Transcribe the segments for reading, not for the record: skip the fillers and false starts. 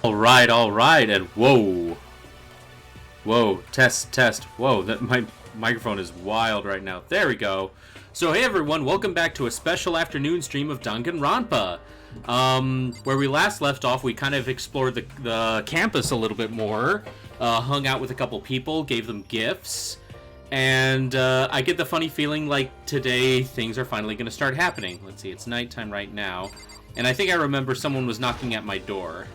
All right, and whoa, test. Whoa, that my microphone is wild right now. There we go. So hey everyone, welcome back to a special afternoon stream of Danganronpa. Where we last left off, we kind of explored the campus a little bit more, hung out with a couple people, gave them gifts, and I get the funny feeling like today things are finally going to start happening. Let's see, it's nighttime right now, and I think I remember someone was knocking at my door.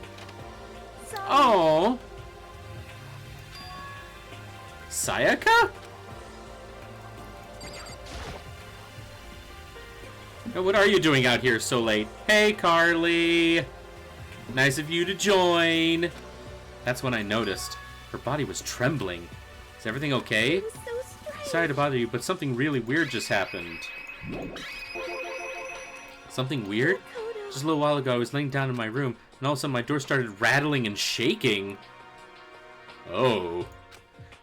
Oh, Sayaka? What are you doing out here so late? Hey, Carly. Nice of you to join. That's when I noticed. Her body was trembling. Is everything okay? Sorry to bother you, but something really weird just happened. Something weird? Just a little while ago, I was laying down in my room, and all of a sudden my door started rattling and shaking. Oh.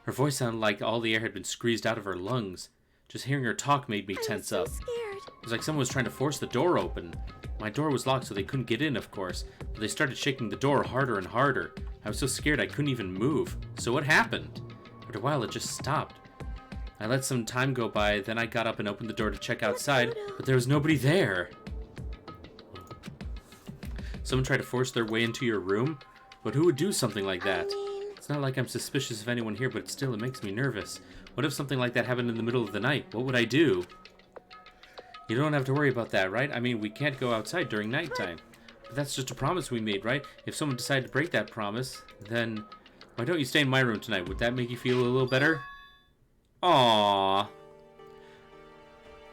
Her voice sounded like all the air had been squeezed out of her lungs. Just hearing her talk made me tense up. It was like someone was trying to force the door open. My door was locked, so they couldn't get in, of course, but they started shaking the door harder and harder. I was so scared I couldn't even move. So what happened? After a while, it just stopped. I let some time go by, then I got up and opened the door to check outside, but there was nobody there. Someone tried to force their way into your room? But who would do something like that? It's not like I'm suspicious of anyone here, but still, it makes me nervous. What if something like that happened in the middle of the night? What would I do? You don't have to worry about that, right? I mean, we can't go outside during nighttime. But that's just a promise we made, right? If someone decided to break that promise, then why don't you stay in my room tonight? Would that make you feel a little better? Aww.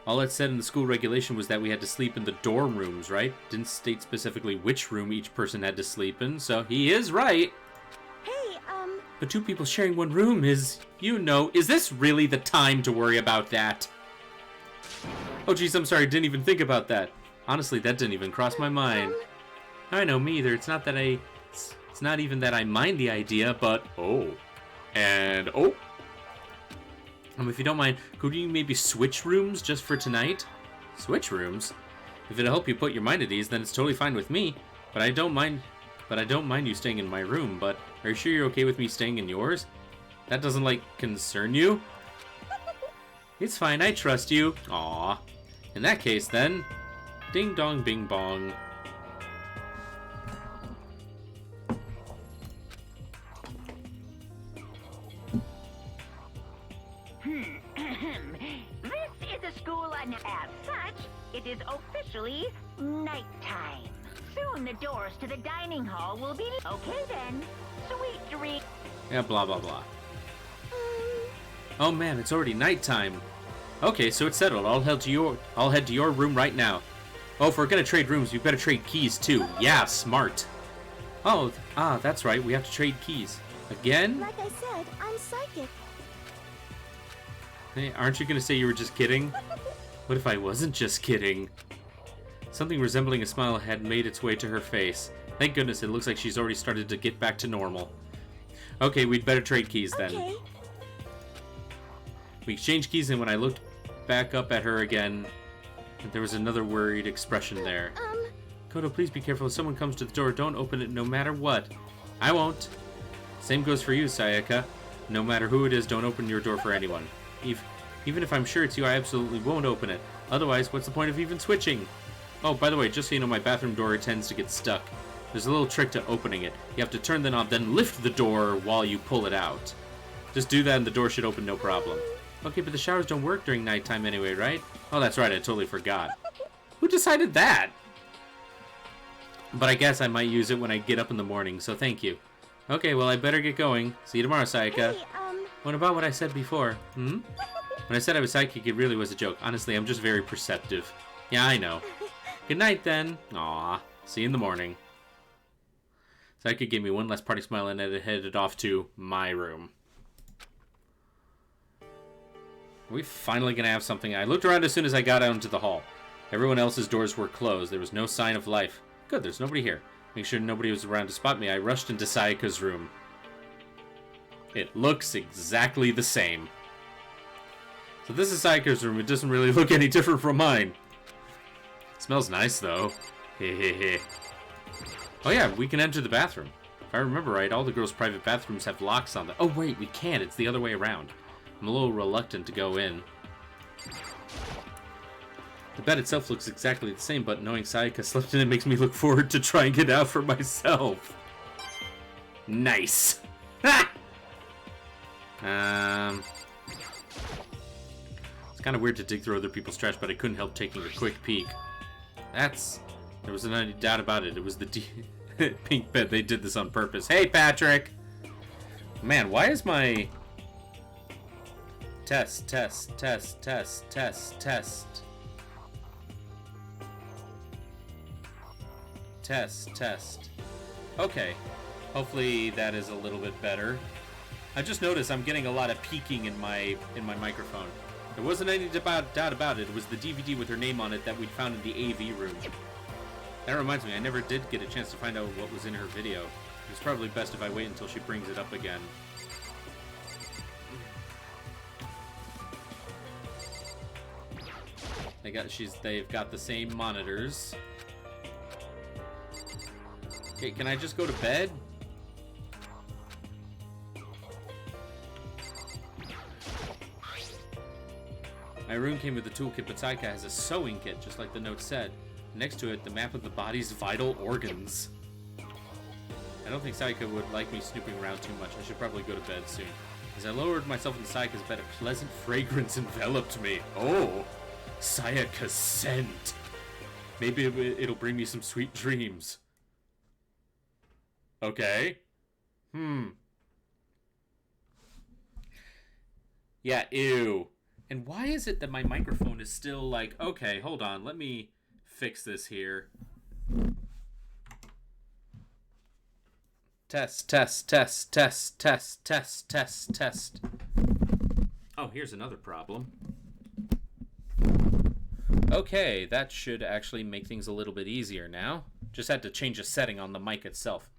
All it said in the school regulation was that we had to sleep in the dorm rooms, right? Didn't state specifically which room each person had to sleep in, so he is right. Hey, But two people sharing one room is, you know, is this really the time to worry about that? Oh geez, I'm sorry, didn't even think about that. Honestly, that didn't even cross my mind. I know, me either. It's not even that I mind the idea, but oh. And oh. If you don't mind, could you maybe switch rooms just for tonight? Switch rooms? If it'll help you put your mind at ease, then it's totally fine with me. But I don't mind you staying in my room, but are you sure you're okay with me staying in yours? That doesn't, like, concern you? It's fine, I trust you. Aww. In that case, then, ding dong bing bong. this is a school, and as such, it is officially nighttime. Soon the doors to the dining hall will be... Okay then, sweet dreams. Yeah, blah blah blah. Oh man, it's already nighttime. Okay, so it's settled. I'll head to your room right now. Oh, if we're gonna trade rooms, we better trade keys too. Yeah, smart. Oh, that's right. We have to trade keys. Again? Like I said, I'm psychic. Hey, aren't you gonna say you were just kidding? What if I wasn't just kidding? Something resembling a smile had made its way to her face. Thank goodness, it looks like she's already started to get back to normal. Okay, we'd better trade keys then. Okay. We exchanged keys, and when I looked back up at her again, there was another worried expression there. Kodo, please be careful. If someone comes to the door, don't open it no matter what. I won't. Same goes for you, Sayaka. No matter who it is, don't open your door for anyone. Even if I'm sure it's you, I absolutely won't open it. Otherwise, what's the point of even switching? Oh, by the way, just so you know, my bathroom door tends to get stuck. There's a little trick to opening it. You have to turn the knob, then lift the door while you pull it out. Just do that and the door should open no problem. Okay, but the showers don't work during nighttime anyway, right? Oh, that's right, I totally forgot. Who decided that? But I guess I might use it when I get up in the morning, so thank you. Okay, well, I better get going. See you tomorrow, Sayaka. Hey, What about what I said before? When I said I was psychic, it really was a joke. Honestly, I'm just very perceptive. Yeah, I know. Good night, then. Aw. See you in the morning. Sayaka gave me one last party smile and headed off to my room. Are we finally gonna have something? I looked around as soon as I got out into the hall. Everyone else's doors were closed. There was no sign of life. Good, there's nobody here. Make sure nobody was around to spot me. I rushed into Sayaka's room. It looks exactly the same. So this is Sayaka's room. It doesn't really look any different from mine. It smells nice, though. Hehehe. Oh yeah, we can enter the bathroom. If I remember right, all the girls' private bathrooms have locks on them. Oh wait, we can't. It's the other way around. I'm a little reluctant to go in. The bed itself looks exactly the same, but knowing Sayaka slept in it makes me look forward to trying it out for myself. Nice. Ha! It's kind of weird to dig through other people's trash, but I couldn't help taking a quick peek. There wasn't any doubt about it. It was the pink bed. They did this on purpose. Hey, Patrick! Man, why is my... Test. Okay. Hopefully that is a little bit better. I just noticed I'm getting a lot of peaking in my microphone. There wasn't any doubt about it. It was the DVD with her name on it that we'd found in the AV room. That reminds me, I never did get a chance to find out what was in her video. It's probably best if I wait until she brings it up again. They've got the same monitors. Okay, can I just go to bed? My room came with a toolkit, but Sayaka has a sewing kit, just like the note said. Next to it, the map of the body's vital organs. I don't think Sayaka would like me snooping around too much. I should probably go to bed soon. As I lowered myself in Sayaka's bed, a pleasant fragrance enveloped me. Oh, Sayaka's scent. Maybe it'll bring me some sweet dreams. Okay. Yeah, ew. And why is it that my microphone is still like, okay, hold on, let me fix this here. Test. Oh, here's another problem. Okay, that should actually make things a little bit easier now. Just had to change a setting on the mic itself.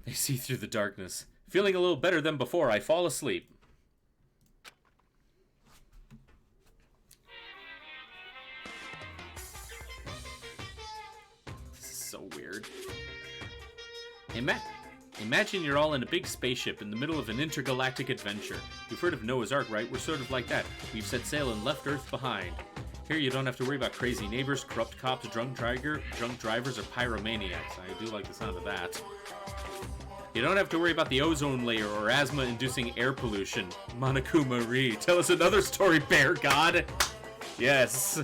They see through the darkness. Feeling a little better than before, I fall asleep. So weird. Imagine you're all in a big spaceship in the middle of an intergalactic adventure. You've heard of Noah's Ark, right? We're sort of like that. We've set sail and left Earth behind. Here you don't have to worry about crazy neighbors, corrupt cops, drunk drivers, or pyromaniacs. I do like the sound of that. You don't have to worry about the ozone layer or asthma-inducing air pollution. Monokuma-ri, tell us another story, Bear God! Yes.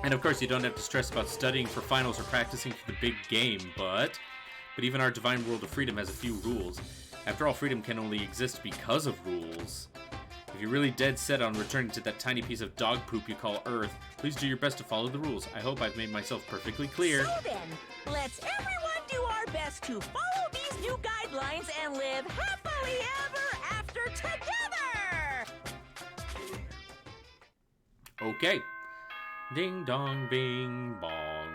And of course, you don't have to stress about studying for finals or practicing for the big game, but even our divine world of freedom has a few rules. After all, freedom can only exist because of rules. If you're really dead set on returning to that tiny piece of dog poop you call Earth, please do your best to follow the rules. I hope I've made myself perfectly clear. So then, let's everyone do our best to follow these new guidelines and live happily ever after together! Okay. Ding dong bing bong.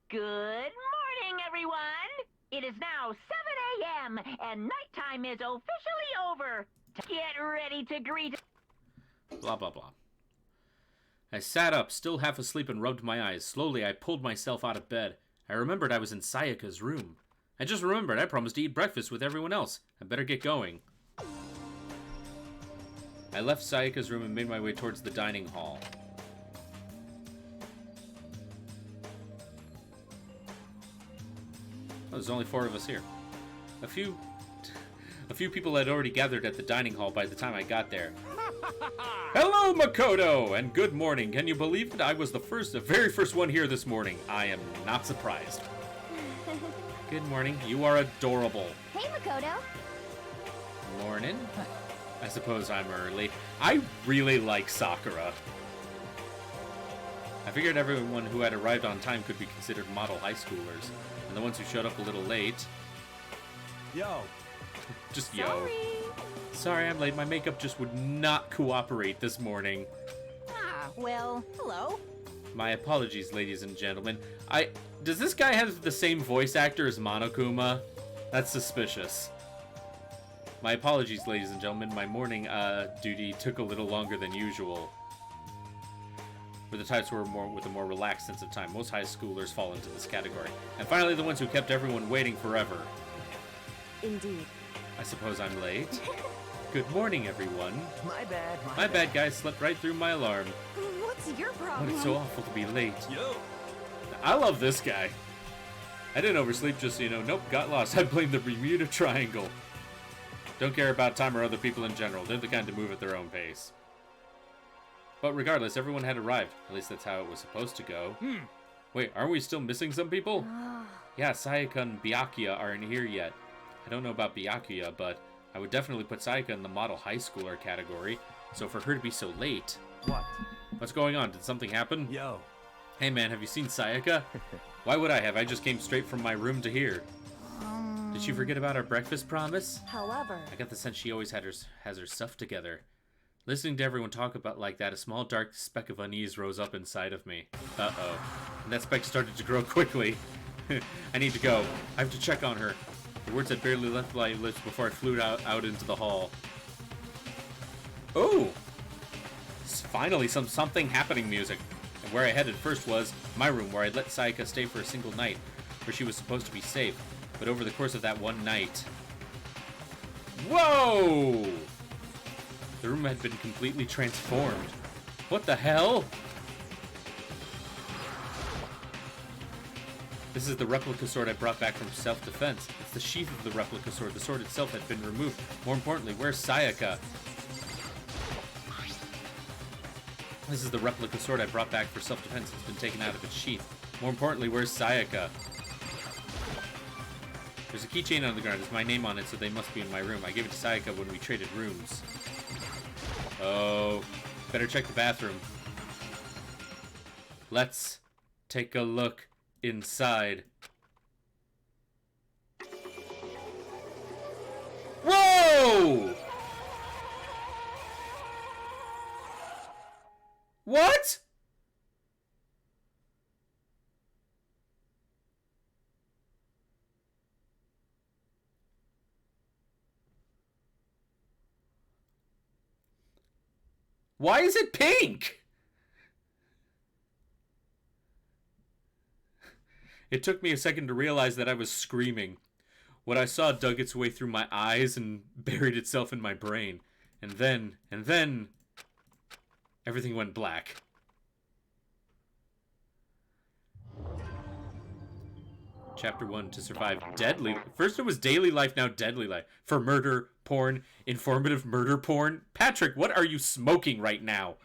Good morning, everyone. It is now 7 a.m. and nighttime is officially over. Get ready to greet... Blah, blah, blah. I sat up, still half asleep, and rubbed my eyes. Slowly, I pulled myself out of bed. I remembered I was in Sayaka's room. I just remembered I promised to eat breakfast with everyone else. I better get going. I left Sayaka's room and made my way towards the dining hall. Oh, there's only 4 of us here. A few people had already gathered at the dining hall by the time I got there. Hello, Makoto, and good morning. Can you believe it? I was the very first one here this morning. I am not surprised. Good morning. You are adorable. Hey, Makoto. Morning. I suppose I'm early. I really like Sakura. I figured everyone who had arrived on time could be considered model high schoolers. And the ones who showed up a little late... Yo. Just yo. Sorry I'm late. My makeup just would not cooperate this morning. Ah, well, hello. My apologies, ladies and gentlemen. Does this guy have the same voice actor as Monokuma? That's suspicious. My apologies, ladies and gentlemen. My morning duty took a little longer than usual. Where the types were with a more relaxed sense of time. Most high schoolers fall into this category. And finally, the ones who kept everyone waiting forever. Indeed. I suppose I'm late. Good morning, everyone. My bad. My bad, guys. Slept right through my alarm. What's your problem? But it's so awful to be late. Yo! I love this guy. I didn't oversleep, just so you know. Nope, got lost. I blame the Bermuda Triangle. Don't care about time or other people in general. They're the kind to move at their own pace. But regardless, everyone had arrived. At least that's how it was supposed to go. Wait, aren't we still missing some people? Yeah, Sayaka and Byakuya aren't here yet. I don't know about Byakuya, but I would definitely put Sayaka in the model high schooler category. So for her to be so late... What? What's going on? Did something happen? Yo. Hey man, have you seen Sayaka? Why would I have? I just came straight from my room to here. Did she forget about our breakfast promise? However, I got the sense she always has her stuff together. Listening to everyone talk about like that, a small dark speck of unease rose up inside of me. Uh-oh. And that speck started to grow quickly. I need to go. I have to check on her. The words had barely left my lips before I flew out into the hall. Oh! Finally, something happening music. And where I headed first was my room, where I'd let Sayaka stay for a single night, where she was supposed to be safe. But over the course of that one night... Whoa! The room had been completely transformed. What the hell? This is the replica sword I brought back from self-defense. It's the sheath of the replica sword. The sword itself had been removed. More importantly, where's Sayaka? This is the replica sword I brought back for self-defense. It's been taken out of its sheath. More importantly, where's Sayaka? There's a keychain on the ground. There's my name on it, so they must be in my room. I gave it to Sayaka when we traded rooms. Oh, better check the bathroom. Let's take a look inside. Whoa! What? Why is it pink? It took me a second to realize that I was screaming. What I saw dug its way through my eyes and buried itself in my brain. And then, everything went black. Chapter 1, to survive deadly... First it was daily life, now deadly life. For murder, porn, informative murder porn. Patrick, what are you smoking right now?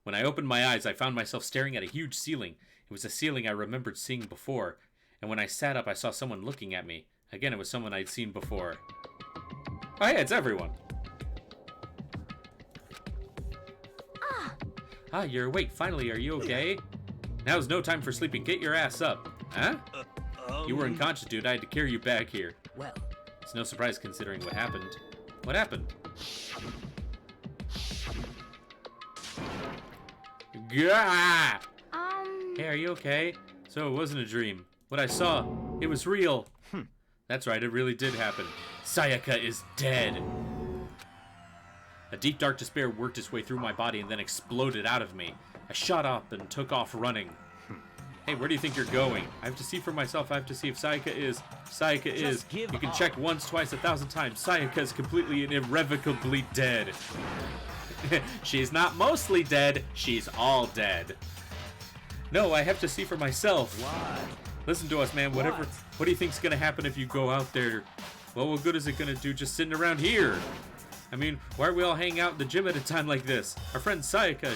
When I opened my eyes, I found myself staring at a huge ceiling. It was a ceiling I remembered seeing before. And when I sat up, I saw someone looking at me. Again, it was someone I'd seen before. Oh yeah, it's everyone. Ah, you're awake. Finally, are you okay? Now's no time for sleeping. Get your ass up. Huh? You were unconscious, dude. I had to carry you back here. Well, It's no surprise considering what happened. What happened? Gah! Hey, are you okay? So it wasn't a dream. What I saw, it was real. That's right, it really did happen. Sayaka is dead. A deep, dark despair worked its way through my body and then exploded out of me. I shot up and took off running. Hey, where do you think you're going? I have to see for myself. I have to see if Sayaka is. Sayaka is. You can check once, twice, 1,000 times. Sayaka is completely and irrevocably dead. She's not mostly dead. She's all dead. No, I have to see for myself. Why? Listen to us, man. What do you think's gonna happen if you go out there? Well, what good is it gonna do just sitting around here? I mean, why are we all hanging out in the gym at a time like this? Our friend Sayaka,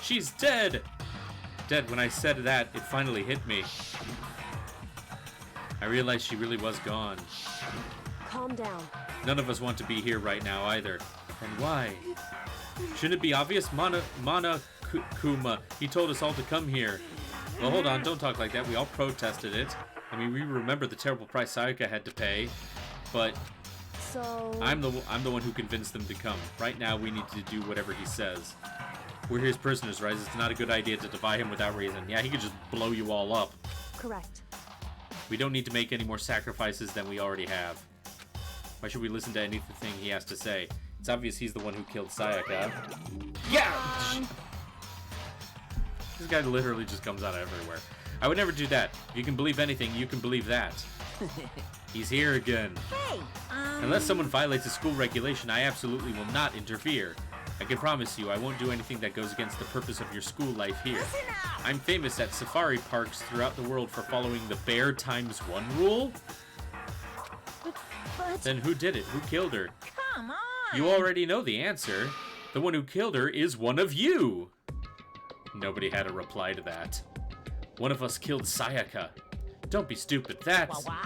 she's dead. Dead. When I said that, it finally hit me. I realized she really was gone. Calm down. None of us want to be here right now either. And why? Shouldn't it be obvious? Mana Kuma, he told us all to come here. Well, hold on, don't talk like that. We all protested it. I mean, we remember the terrible price Sayaka had to pay, but So... I'm the one who convinced them to come. Right now, we need to do whatever he says. We're his prisoners, right? It's not a good idea to defy him without reason. Yeah, he could just blow you all up. Correct. We don't need to make any more sacrifices than we already have. Why should we listen to anything he has to say? It's obvious he's the one who killed Sayaka. Yeah! This guy literally just comes out of everywhere. I would never do that. If you can believe anything, you can believe that. He's here again. Hey, Unless someone violates a school regulation, I absolutely will not interfere. I can promise you I won't do anything that goes against the purpose of your school life here. listen up! I'm famous at safari parks throughout the world for following the bear times one rule? But Then who did it? Who killed her? Come on! You already know the answer. The one who killed her is one of you. Nobody had a reply to that. One of us killed Sayaka. Don't be stupid. That's... What?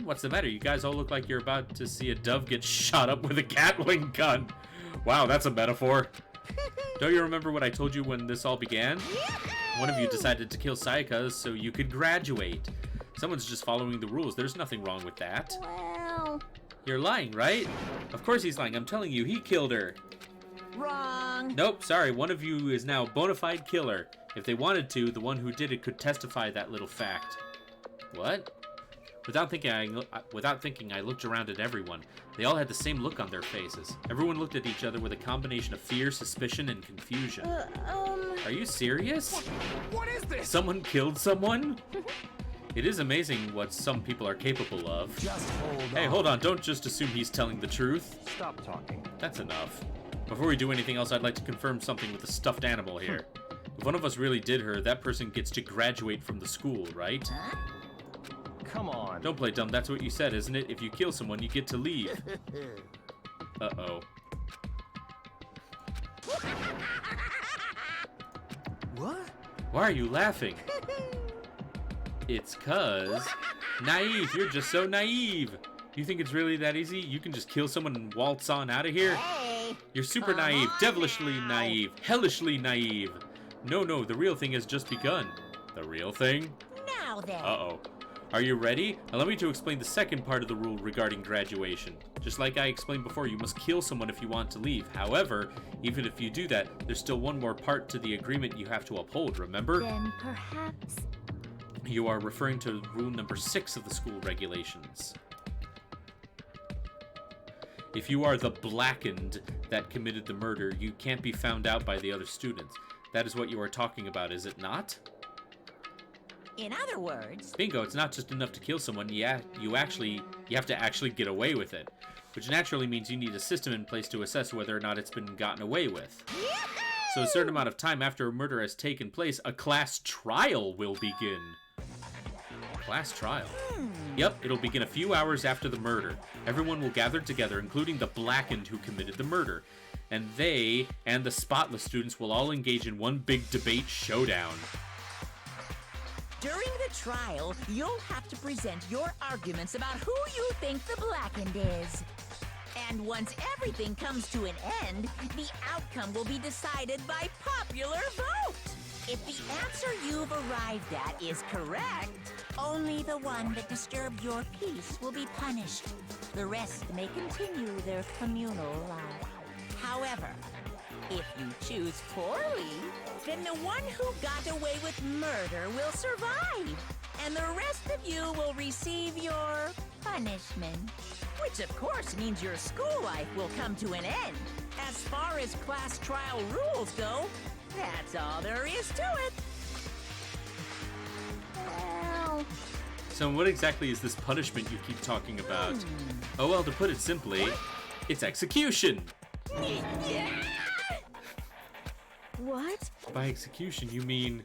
What's the matter? You guys all look like you're about to see a dove get shot up with a Gatling gun. Wow, that's a metaphor. Don't you remember what I told you when this all began? One of you decided to kill Sayaka so you could graduate. Someone's just following the rules. There's nothing wrong with that. Well, You're lying, right? Of course he's lying. I'm telling you, he killed her. wrong. Nope, sorry. One of you is now a bona fide killer. If they wanted to, the one who did it could testify that little fact. What? Without thinking, I looked around at everyone. They all had the same look on their faces. Everyone looked at each other with a combination of fear, suspicion, and confusion. Are you serious? What is this? Someone killed someone? It is amazing what some people are capable of. Just hold on. Hey, hold on. Don't just assume he's telling the truth. Stop talking. That's enough. Before we do anything else, I'd like to confirm something with the stuffed animal here. If one of us really did her, that person gets to graduate from the school, right? Huh? Come on. Don't play dumb. That's what you said, isn't it? If you kill someone, you get to leave. Uh-oh. What? Why are you laughing? It's 'cause... Naive. You're just so naive. You think it's really that easy? You can just kill someone and waltz on out of here? Hey, You're super Come naive, on devilishly now. naive, hellishly naive. No, the real thing has just begun. The real thing? now then. Uh-oh. Are you ready? Allow me to explain the second part of the rule regarding graduation. Just like I explained before, you must kill someone if you want to leave. However, even if you do that, there's still one more part to the agreement you have to uphold, remember? then perhaps... You are referring to rule number 6 of the school regulations. If you are the blackened that committed the murder, you can't be found out by the other students. That is what you are talking about, is it not? In other words, Bingo, it's not just enough to kill someone, you have to actually get away with it. Which naturally means you need a system in place to assess whether or not it's been gotten away with. So a certain amount of time after a murder has taken place, a class trial will begin. Class trial? Yep, it'll begin a few hours after the murder. Everyone will gather together, including the blackened who committed the murder. And they and the spotless students will all engage in one big debate showdown. during the trial, you'll have to present your arguments about who you think the blackened is. And once everything comes to an end, the outcome will be decided by popular vote. If the answer you've arrived at is correct, only the one that disturbed your peace will be punished. The rest may continue their communal life. However, if you choose poorly, then the one who got away with murder will survive, and the rest of you will receive your punishment. Which of course means your school life will come to an end. As far as class trial rules go, that's all there is to it. Well, So what exactly is this punishment you keep talking about? Oh well, to put it simply, it's execution! What? By execution, you mean...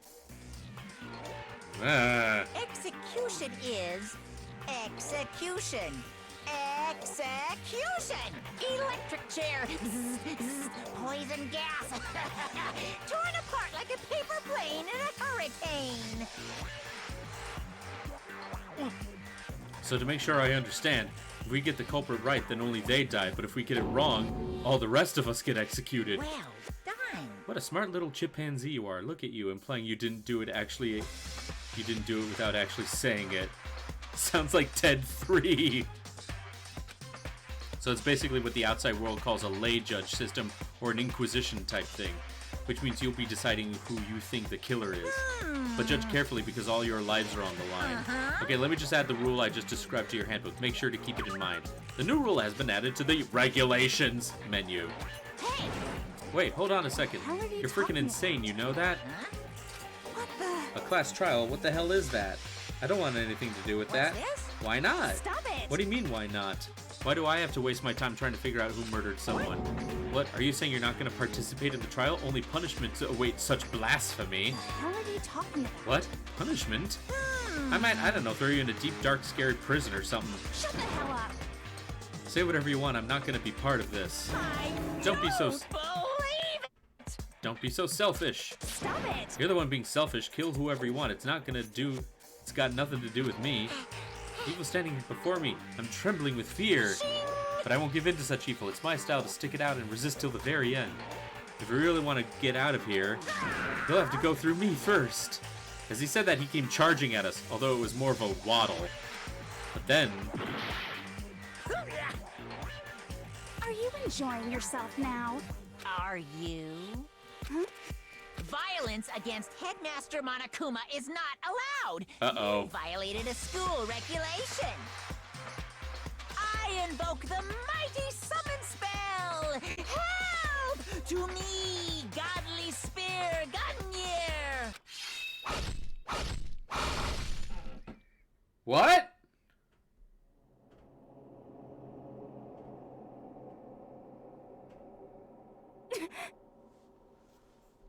execution is execution. Execution! Electric chair! Poison gas! Torn apart like a paper plane in a hurricane! So to make sure I understand, if we get the culprit right, then only they die, but if we get it wrong, all the rest of us get executed. Well done! What a smart little chimpanzee you are. Look at you, implying you didn't do it without actually saying it. Sounds like Ted 3. So it's basically what the outside world calls a lay judge system or an inquisition type thing. which means you'll be deciding who you think the killer is. But judge carefully because all your lives are on the line. Okay, let me just add the rule I just described to your handbook. Make sure to keep it in mind. The new rule has been added to the regulations menu. Hey, Wait, hold on a second. How are you You're freaking talking insane, you know that? What the? A class trial? What the hell is that? I don't want anything to do with that. what's this? Why not? Stop it! What do you mean, why not? Why do I have to waste my time trying to figure out who murdered someone? What? Are you saying you're not going to participate in the trial? Only punishments await such blasphemy. How are you talking about? What? Punishment? I might, I don't know, throw you in a deep, dark, scary prison or something. Shut the hell up! Say whatever you want, I'm not going to be part of this. I Don't be so- believe it. Don't be so selfish. Stop it! You're the one being selfish. Kill whoever you want. It's not going to do... It's got nothing to do with me. Evil standing before me. I'm trembling with fear. But I won't give in to such evil. It's my style to stick it out and resist till the very end. If you really want to get out of here, you'll have to go through me first. As he said that, he came charging at us, although it was more of a waddle. But then... Are you enjoying yourself now? Are you? Violence against Headmaster Monokuma is not allowed. Uh-oh. You violated a school regulation. I invoke the mighty summon spell. Help to me, godly spear Gunyear. What?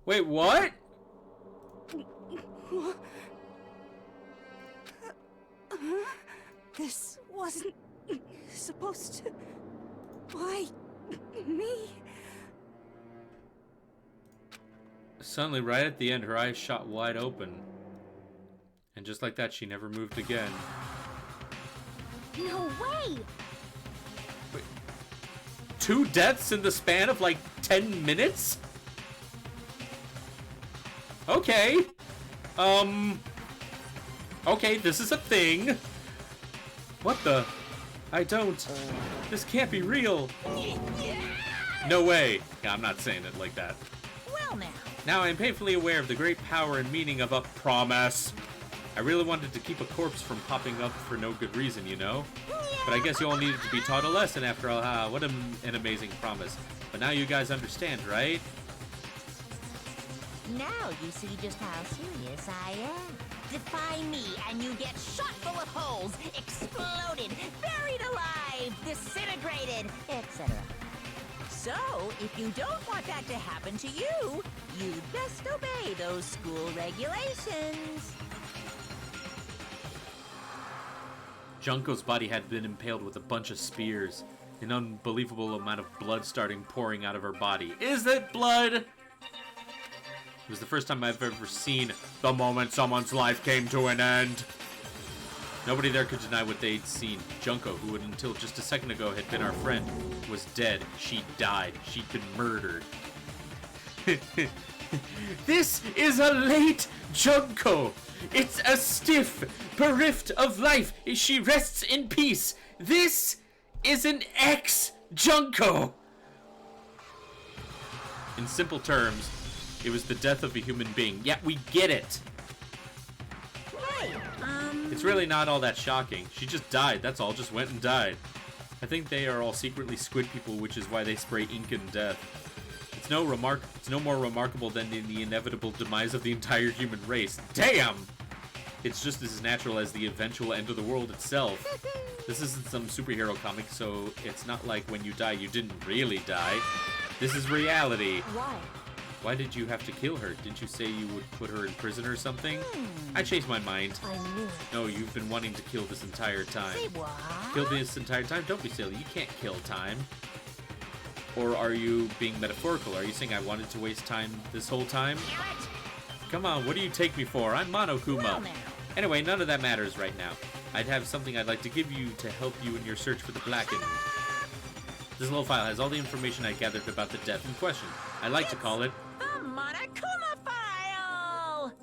Wait, what? This wasn't supposed to... Why me? Suddenly, right at the end, her eyes shot wide open. And just like that, she never moved again. No way! 2 deaths in the span of like 10 minutes? Okay. Okay, this is a thing. What the? I don't. This can't be real. No way. Yeah, I'm not saying it like that. Well now. Now I am painfully aware of the great power and meaning of a promise. I really wanted to keep a corpse from popping up for no good reason, you know? But I guess you all needed to be taught a lesson after all. Ah, what an amazing promise. But now you guys understand, right? Now you see just how serious I am. Defy me and you get shot full of holes, exploded, buried alive, disintegrated, etc. So, if you don't want that to happen to you, you'd best obey those school regulations. Junko's body had been impaled with a bunch of spears. An unbelievable amount of blood starting pouring out of her body. Is it blood? It was the first time I've ever seen the moment someone's life came to an end. Nobody there could deny what they'd seen. Junko, who until just a second ago had been our friend, was dead. She died. She'd been murdered. This is a late Junko. It's a stiff, bereft of life. She rests in peace. This is an ex-Junko. In simple terms, it was the death of a human being. Yeah, we get it. Hey, It's really not all that shocking. She just died, that's all, just went and died. I think they are all secretly squid people, which is why they spray ink in death. It's no more remarkable than the inevitable demise of the entire human race. Damn! It's just as natural as the eventual end of the world itself. This isn't some superhero comic, so it's not like when you die, you didn't really die. This is reality. Why? Why did you have to kill her? Didn't you say you would put her in prison or something? I changed my mind. I knew it. No, you've been wanting to kill this entire time. say what? Kill this entire time? Don't be silly. You can't kill time. Or are you being metaphorical? Are you saying I wanted to waste time this whole time? Damn it. Come on, what do you take me for? I'm Monokuma. Well now. Anyway, none of that matters right now. I'd have something I'd like to give you to help you in your search for the Blackened. This little file has all the information I gathered about the death in question. I like to call it... The Monokuma file!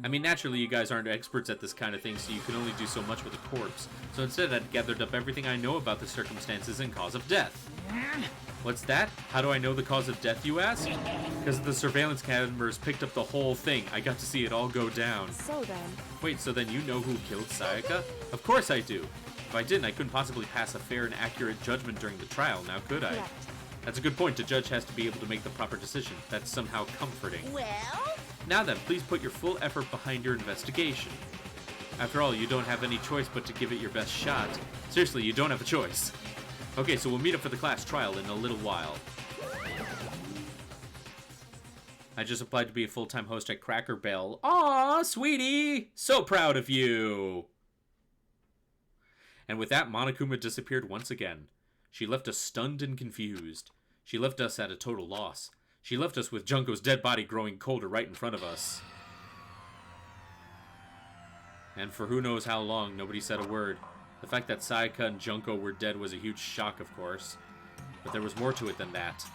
I mean, naturally, you guys aren't experts at this kind of thing, so you can only do so much with a corpse. So instead, I'd gathered up everything I know about the circumstances and cause of death. What's that? How do I know the cause of death, you ask? Because the surveillance cameras picked up the whole thing. I got to see it all go down. So then... Wait, so then you know who killed Sayaka? Of course I do. If I didn't, I couldn't possibly pass a fair and accurate judgment during the trial, now could I? Correct. That's a good point. The judge has to be able to make the proper decision. That's somehow comforting. Well, Now then, please put your full effort behind your investigation. After all, you don't have any choice but to give it your best shot. Seriously, you don't have a choice. Okay, so we'll meet up for the class trial in a little while. I just applied to be a full-time host at Cracker Barrel. Aw, sweetie! So proud of you! And with that, Monokuma disappeared once again. She left us stunned and confused. She left us at a total loss. She left us with Junko's dead body growing colder right in front of us. And for who knows how long, nobody said a word. The fact that Sayaka and Junko were dead was a huge shock, of course. But there was more to it than that.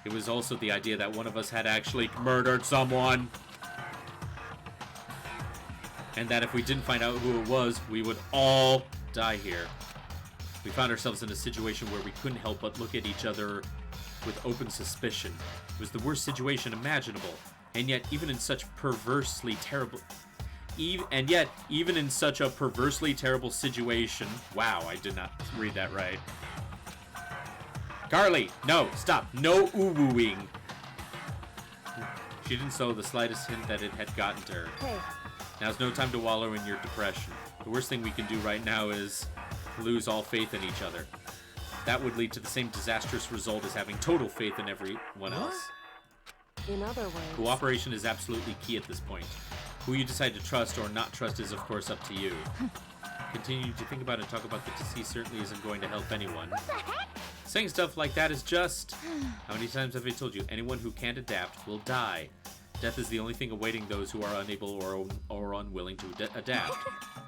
It was also the idea that one of us had actually murdered someone. And that if we didn't find out who it was, we would all die here. We found ourselves in a situation where we couldn't help but look at each other with open suspicion. It was the worst situation imaginable. And yet, even in such perversely terrible... even in such a perversely terrible situation... Wow, I did not read that right. Carly, no, stop. No ooh-wooing. She didn't show the slightest hint that it had gotten to her. Hey, Now's no time to wallow in your depression. The worst thing we can do right now is lose all faith in each other. That would lead to the same disastrous result as having total faith in everyone else. in other words... Cooperation is absolutely key at this point. Who you decide to trust or not trust is, of course, up to you. Continue to think about and talk about the deceased certainly isn't going to help anyone. What the heck? Saying stuff like that is just... How many times have I told you? Anyone who can't adapt will die. Death is the only thing awaiting those who are unable or unwilling to adapt.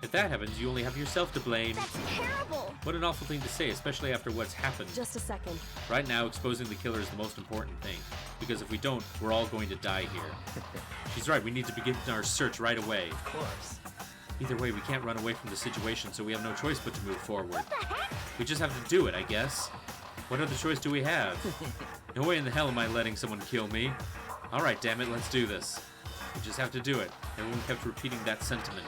If that happens, you only have yourself to blame. That's terrible. What an awful thing to say, especially after what's happened. Just a second. Right now, exposing the killer is the most important thing. Because if we don't, we're all going to die here. She's right, we need to begin our search right away. Of course. Either way, we can't run away from the situation, so we have no choice but to move forward. What the heck? We just have to do it, I guess. What other choice do we have? No way in the hell am I letting someone kill me. Alright, damn it, let's do this. We just have to do it. Everyone kept repeating that sentiment.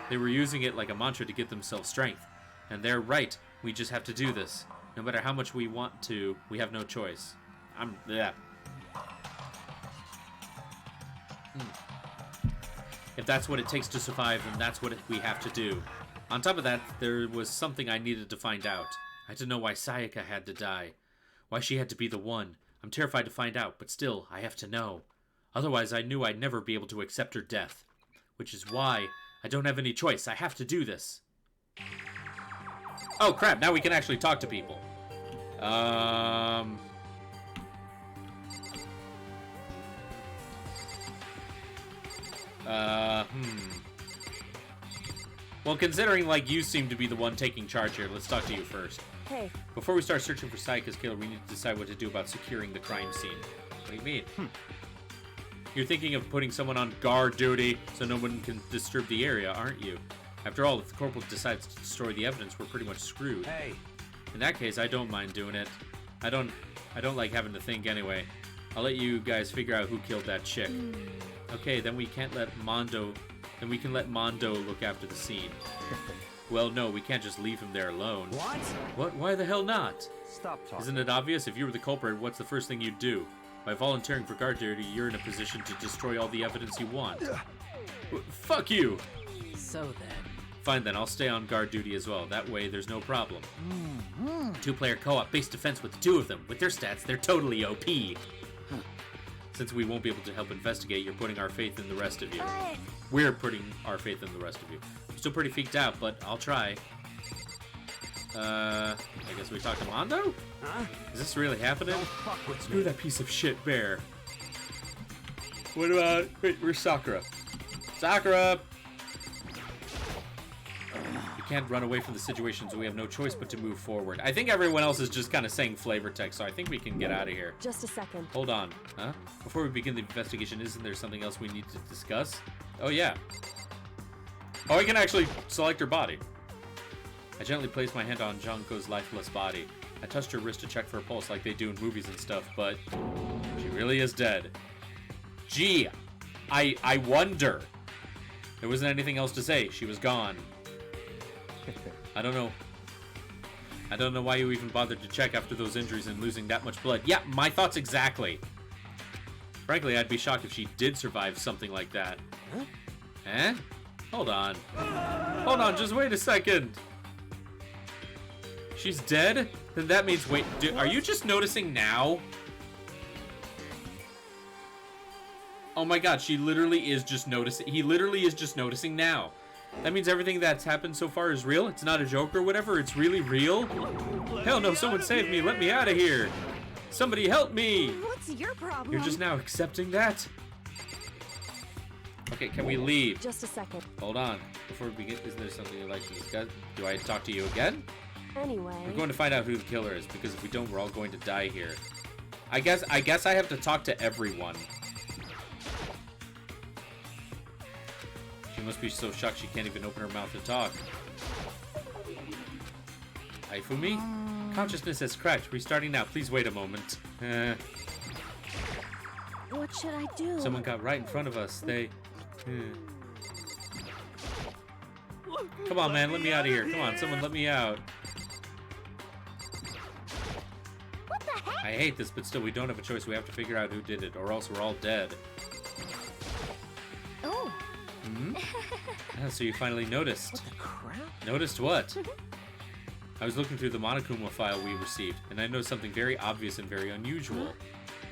They were using it like a mantra to give themselves strength. And they're right. We just have to do this. No matter how much we want to, we have no choice. Yeah. If that's what it takes to survive, then that's what we have to do. On top of that, there was something I needed to find out. I had to know why Sayaka had to die. Why she had to be the one. I'm terrified to find out, but still, I have to know. Otherwise, I knew I'd never be able to accept her death. Which is why I don't have any choice. I have to do this. Oh, crap. Now we can actually talk to people. Well, considering, like, you seem to be the one taking charge here, let's talk to you first. Hey, Before we start searching for Sayaka's killer, we need to decide what to do about securing the crime scene. What do you mean? You're thinking of putting someone on guard duty so no one can disturb the area, aren't you? After all, if the corporal decides to destroy the evidence, we're pretty much screwed. Hey. In that case, I don't mind doing it. I don't like having to think anyway. I'll let you guys figure out who killed that chick. Okay, then we can let Mondo look after the scene. Well, no, we can't just leave him there alone. What? What? Why the hell not? Stop talking. Isn't it obvious? If you were the culprit, what's the first thing you'd do? By volunteering for guard duty, you're in a position to destroy all the evidence you want. Fuck you! So then. Fine then, I'll stay on guard duty as well. That way, there's no problem. Two-player co-op, base defense with the two of them. With their stats, they're totally OP. Since we won't be able to help investigate, you're putting our faith in the rest of you. We're putting our faith in the rest of you. I'm still pretty freaked out, but I'll try. I guess we talk to Mondo? Huh? Is this really happening? Don't fuck with Screw me. that piece of shit bear. What about... Wait, where's Sakura? Sakura! We can't run away from the situation, so we have no choice but to move forward. I think everyone else is just kind of saying flavor text, so I think we can get out of here. just a second. Hold on. Huh? Before we begin the investigation, isn't there something else we need to discuss? Oh, yeah. Oh, I can actually select her body. I gently placed my hand on Junko's lifeless body. I touched her wrist to check for a pulse like they do in movies and stuff, but she really is dead. Gee, I wonder. There wasn't anything else to say. She was gone. I don't know. I don't know why you even bothered to check after those injuries and losing that much blood. Yeah, my thoughts exactly. Frankly, I'd be shocked if she did survive something like that. Huh? Eh? Hold on. Hold on, just wait a second. She's dead? Then that means, wait, are you just noticing now? Oh my god, she literally is just noticing. He literally is just noticing now. That means everything that's happened so far is real? It's not a joke or whatever? It's really real? Hell no, someone save me. Let me out of here. Somebody help me. What's your problem? You're just now accepting that? Okay, can we leave? Just a second. Hold on. Before we begin, isn't there something you'd like to discuss? Do I talk to you again? Anyway. We're going to find out who the killer is, because if we don't, we're all going to die here. I guess I have to talk to everyone. She must be so shocked she can't even open her mouth to talk. Haifumi? Consciousness has cracked. Restarting now. Please wait a moment. What should I do? Someone got right in front of us. They... Come on, man. Let me out of here. Come on, someone let me out. What the heck? I hate this, but still, we don't have a choice. We have to figure out who did it, or else we're all dead. Oh. Hmm? Ah, so you finally noticed. What the crap? Noticed what? I was looking through the Monokuma file we received, and I noticed something very obvious and very unusual.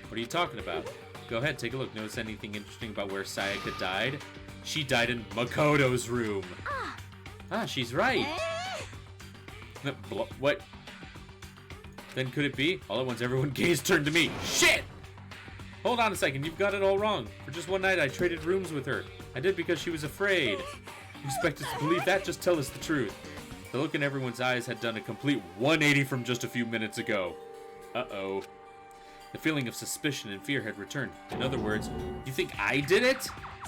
What are you talking about? Go ahead, take a look. Notice anything interesting about where Sayaka died? She died in Makoto's room. Ah, she's right. What? Then could it be? All at once, everyone gaze turned to me. Shit! Hold on a second, you've got it all wrong. For just one night, I traded rooms with her. I did because she was afraid. You expect us to believe that? Just tell us the truth. The look in everyone's eyes had done a complete 180 from just a few minutes ago. Uh-oh. The feeling of suspicion and fear had returned. In other words, you think I did it?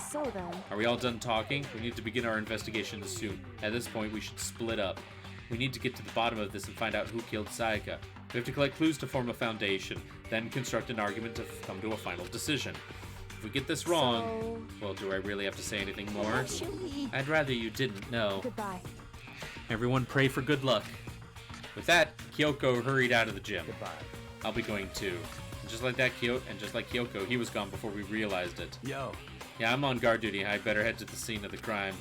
So then. Are we all done talking? We need to begin our investigation soon. At this point, we should split up. We need to get to the bottom of this and find out who killed Sayaka. We have to collect clues to form a foundation, then construct an argument to come to a final decision. If we get this wrong, well, do I really have to say anything more? I'd rather you didn't know. Goodbye. Everyone pray for good luck. With that, Kyoko hurried out of the gym. Goodbye. I'll be going too. And just like that, Kyoko, he was gone before we realized it. Yo. Yeah, I'm on guard duty. I better head to the scene of the crime.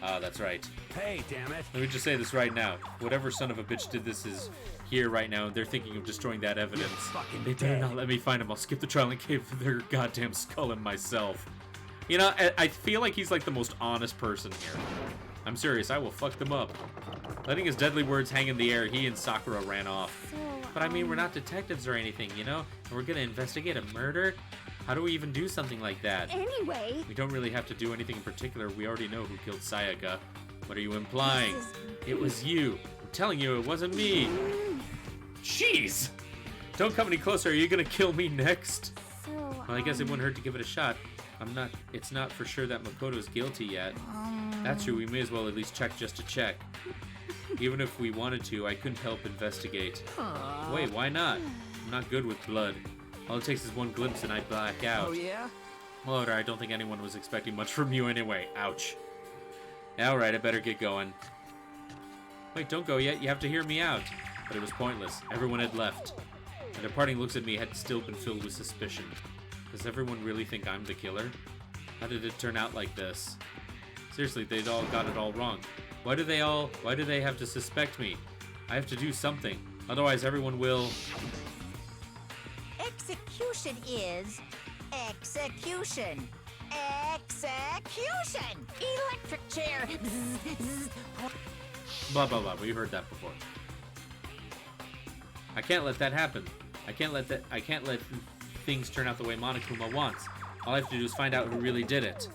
Ah, that's right. Hey, damn it. Let me just say this right now. Whatever son of a bitch did this is here right now, and they're thinking of destroying that evidence. fucking They better dead. not let me find him. I'll skip the trial and cave their goddamn skull and myself. You know, I feel like he's like the most honest person here. I'm serious, I will fuck them up. Letting his deadly words hang in the air, he and Sakura ran off. But I mean, we're not detectives or anything, you know? And we're gonna investigate a murder? How do we even do something like that? Anyway, We don't really have to do anything in particular. We already know who killed Sayaka. What are you implying? It was you. I'm telling you, it wasn't me. Jeez! Don't come any closer. Are you gonna kill me next? so Well, I guess it wouldn't hurt to give it a shot. It's not for sure that Makoto's guilty yet. That's true. We may as well at least check just to check. Even if we wanted to, I couldn't help investigate. Wait, why not? I'm not good with blood. All it takes is one glimpse and I black out. Oh, yeah? Well, I don't think anyone was expecting much from you anyway. Ouch. Alright, I better get going. Wait, don't go yet. You have to hear me out. But it was pointless. Everyone had left. My departing looks at me had still been filled with suspicion. Does everyone really think I'm the killer? How did it turn out like this? Seriously, they'd all got it all wrong. Why do they have to suspect me? I have to do something. Otherwise, everyone will... Execution is execution. Execution! Electric chair. Blah, blah, blah. We've heard that before. I can't let that happen. I can't let things turn out the way Monokuma wants. All I have to do is find out who really did it.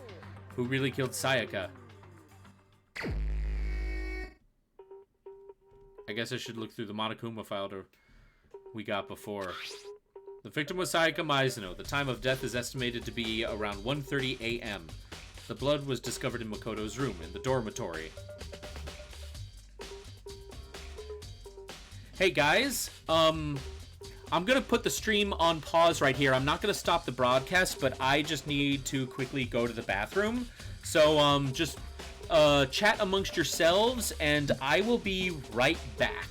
Who really killed Sayaka. I guess I should look through the Monokuma file we got before. The victim was Sayaka Mizuno. The time of death is estimated to be around 1:30 a.m. The blood was discovered in Makoto's room, in the dormitory. Hey guys, I'm gonna put the stream on pause right here. I'm not gonna stop the broadcast, but I just need to quickly go to the bathroom. So just chat amongst yourselves, and I will be right back.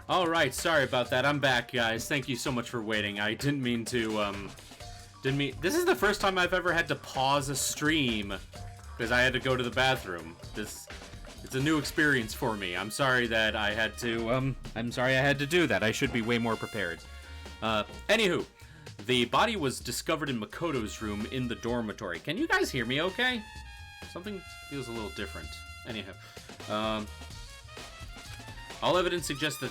Alright, sorry about that. I'm back, guys. Thank you so much for waiting. I didn't mean to, This is the first time I've ever had to pause a stream because I had to go to the bathroom. It's a new experience for me. I'm sorry that I had to, I'm sorry I had to do that. I should be way more prepared. Anywho, the body was discovered in Makoto's room in the dormitory. Can you guys hear me okay? Something feels a little different. Anyhow, all evidence suggests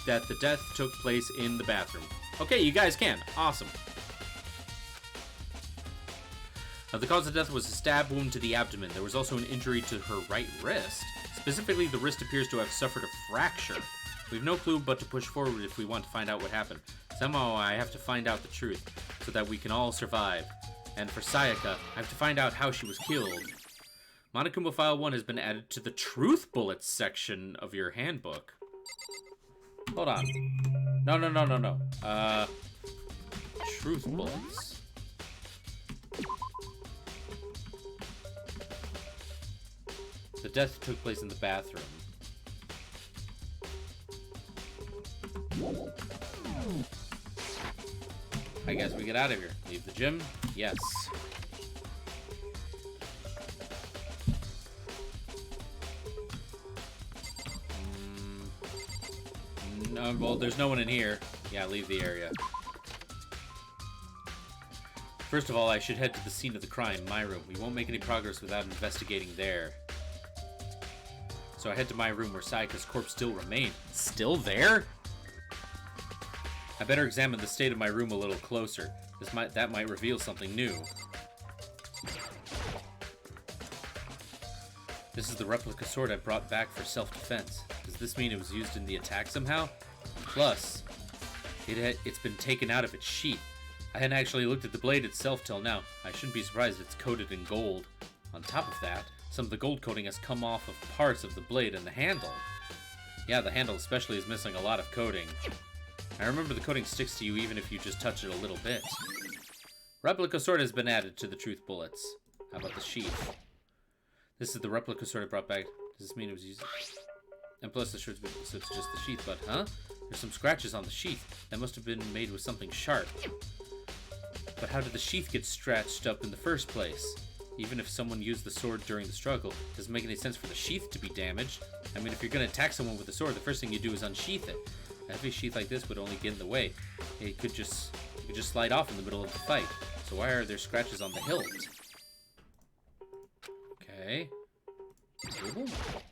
that the death took place in the bathroom. Okay, you guys can. Awesome. The cause of death was a stab wound to the abdomen. There was also an injury to her right wrist. Specifically, the wrist appears to have suffered a fracture. We have no clue but to push forward if we want to find out what happened. Somehow I have to find out the truth so that we can all survive. And for Sayaka, I have to find out how she was killed. Monokuma File 1 has been added to the Truth Bullets section of your handbook. Hold on. No. Truth Bullets. The death took place in the bathroom. I guess we get out of here. Leave the gym? Yes. No, well, there's no one in here. Yeah, leave the area. First of all, I should head to the scene of the crime, my room. We won't make any progress without investigating there. So I head to my room where Sayaka's corpse still remained. Still there? I better examine the state of my room a little closer. That might reveal something new. This is the replica sword I brought back for self-defense. Does this mean it was used in the attack somehow? Plus, it's been taken out of its sheath. I hadn't actually looked at the blade itself till now. I shouldn't be surprised it's coated in gold. On top of that, some of the gold coating has come off of parts of the blade and the handle. Yeah, the handle especially is missing a lot of coating. I remember the coating sticks to you even if you just touch it a little bit. Replica sword has been added to the Truth Bullets. How about the sheath? This is the replica sword I brought back. Does this mean it was used? And plus the sword's been, so it's just the sheath, but huh? There's some scratches on the sheath. That must have been made with something sharp. But how did the sheath get scratched up in the first place? Even if someone used the sword during the struggle, it doesn't make any sense for the sheath to be damaged. I mean, if you're gonna attack someone with a sword, the first thing you do is unsheath it. A heavy sheath like this would only get in the way. It could just slide off in the middle of the fight. So why are there scratches on the hilt? Okay.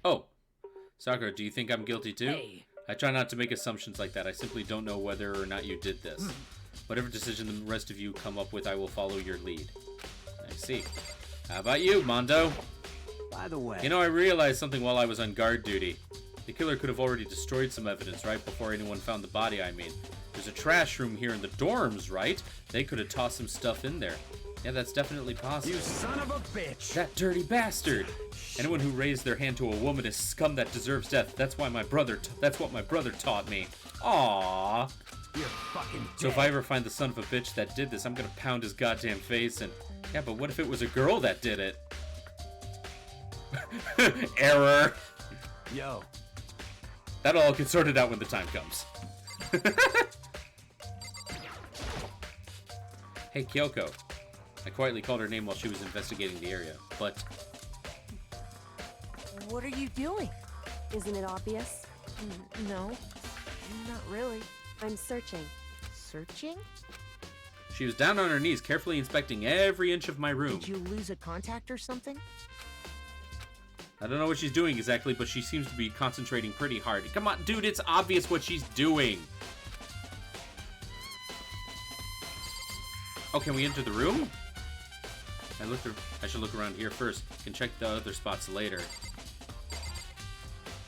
Oh! Sakura, do you think I'm guilty too? Hey. I try not to make assumptions like that. I simply don't know whether or not you did this. Whatever decision the rest of you come up with, I will follow your lead. I see. How about you, Mondo? By the way... You know, I realized something while I was on guard duty. The killer could have already destroyed some evidence right before anyone found the body, I mean. There's a trash room here in the dorms, right? They could have tossed some stuff in there. Yeah, that's definitely possible. You son of a bitch! That dirty bastard! Anyone who raised their hand to a woman is scum that deserves death. That's what my brother taught me. Aww. You're fucking dead. So if I ever find the son of a bitch that did this, I'm gonna pound his goddamn face and... Yeah, but what if it was a girl that did it? Error! Yo. That'll all get sorted out when the time comes. Hey, Kyoko. I quietly called her name while she was investigating the area, but... What are you doing? Isn't it obvious? No, not really. I'm searching. Searching? She was down on her knees, carefully inspecting every inch of my room. Did you lose a contact or something? I don't know what she's doing exactly, but she seems to be concentrating pretty hard. Come on, dude, it's obvious what she's doing. Oh, can we enter the room? I should look around here first. Can check the other spots later.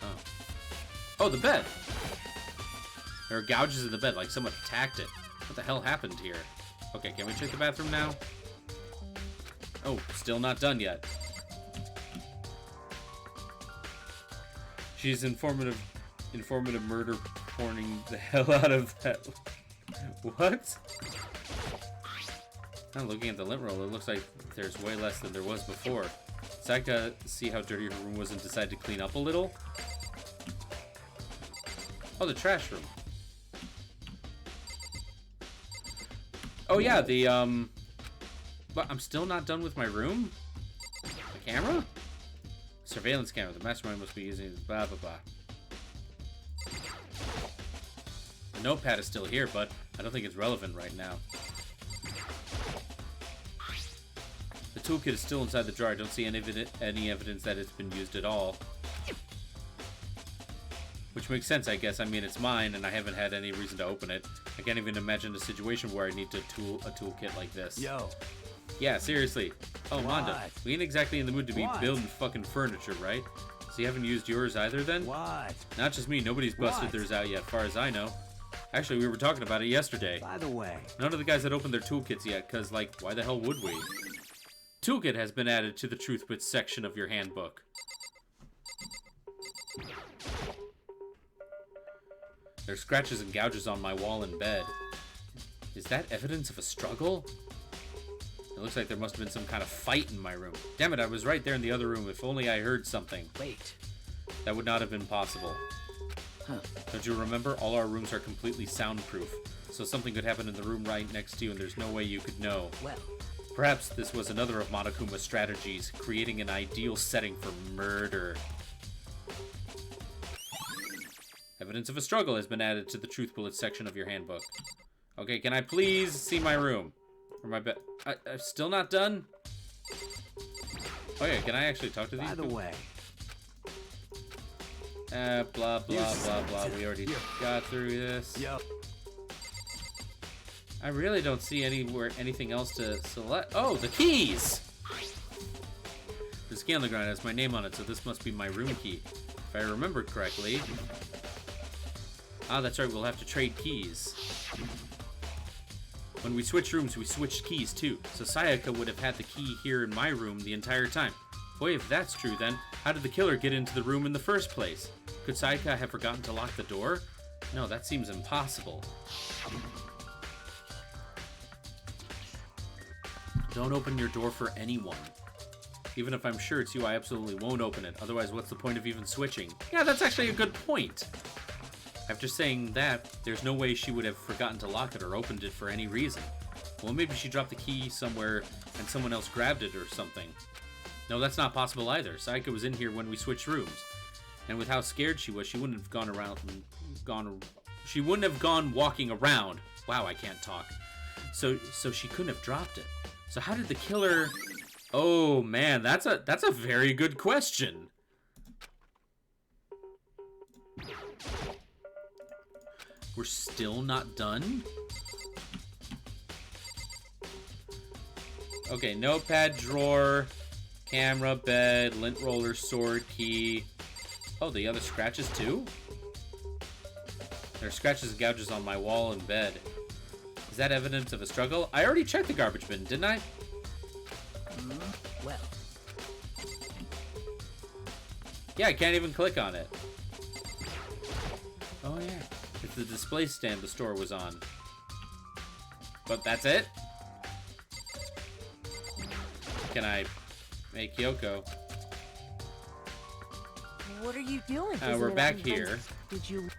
Oh. Oh, the bed! There are gouges in the bed, like someone attacked it. What the hell happened here? Okay, can we check the bathroom now? Oh, still not done yet. She's informative murder porning the hell out of that. What? I'm looking at the lint roll. It looks like there's way less than there was before. Sayaka see how dirty her room was and decide to clean up a little? Oh, the trash room. Oh yeah, the but I'm still not done with my room? The camera? Surveillance camera. The mastermind must be using blah blah blah. The notepad is still here, but I don't think it's relevant right now. The toolkit is still inside the drawer. I don't see any evidence that it's been used at all. Which makes sense, I guess. I mean, it's mine, and I haven't had any reason to open it. I can't even imagine a situation where I need to a toolkit like this. Yo. Yeah, seriously. Oh, Manda, What? we ain't exactly in the mood to be What? building fucking furniture, right? So you haven't used yours either, then? What? Not just me. Nobody's busted What? theirs out yet, far as I know. Actually, we were talking about it yesterday. By the way. None of the guys had opened their toolkits yet, because, like, why the hell would we? Toolkit has been added to the Truth Bits section of your handbook. There are scratches and gouges on my wall and bed. Is that evidence of a struggle? It looks like there must have been some kind of fight in my room. Damn it, I was right there in the other room. If only I heard something. Wait. That would not have been possible. Huh. Don't you remember? All our rooms are completely soundproof. So something could happen in the room right next to you and there's no way you could know. Well. Perhaps this was another of Monokuma's strategies, creating an ideal setting for murder. Evidence of a struggle has been added to the Truth Bullets section of your handbook. Okay, can I please see my room? Or my bed? I'm still not done? Oh yeah, can I actually talk to these By the people? way. Blah, blah, blah, blah. We already got through this. Yo. I really don't see anything else to select. Oh, the keys! This key on the ground has my name on it, so this must be my room key. If I remember correctly. Ah, that's right, we'll have to trade keys. When we switch rooms, we switched keys too. So Sayaka would have had the key here in my room the entire time. Boy, if that's true then, how did the killer get into the room in the first place? Could Sayaka have forgotten to lock the door? No, that seems impossible. Don't open your door for anyone. Even if I'm sure it's you, I absolutely won't open it. Otherwise, what's the point of even switching? Yeah, that's actually a good point. After saying that, there's no way she would have forgotten to lock it or opened it for any reason. Well, maybe she dropped the key somewhere and someone else grabbed it or something. No, that's not possible either. Sayaka was in here when we switched rooms. And with how scared she was, she wouldn't have gone walking around. Wow, I can't talk. So she couldn't have dropped it. So how did the killer... Oh man, that's a very good question. We're still not done? Okay, notepad, drawer, camera, bed, lint roller, sword, key. Oh, the other scratches too? There are scratches and gouges on my wall and bed. Is that evidence of a struggle? I already checked the garbage bin, didn't I? Well. Yeah, I can't even click on it. Oh yeah, it's the display stand the store was on. But that's it? Can I make Kyoko? What are you doing? We're Isn't it back unfriendly? here. Did you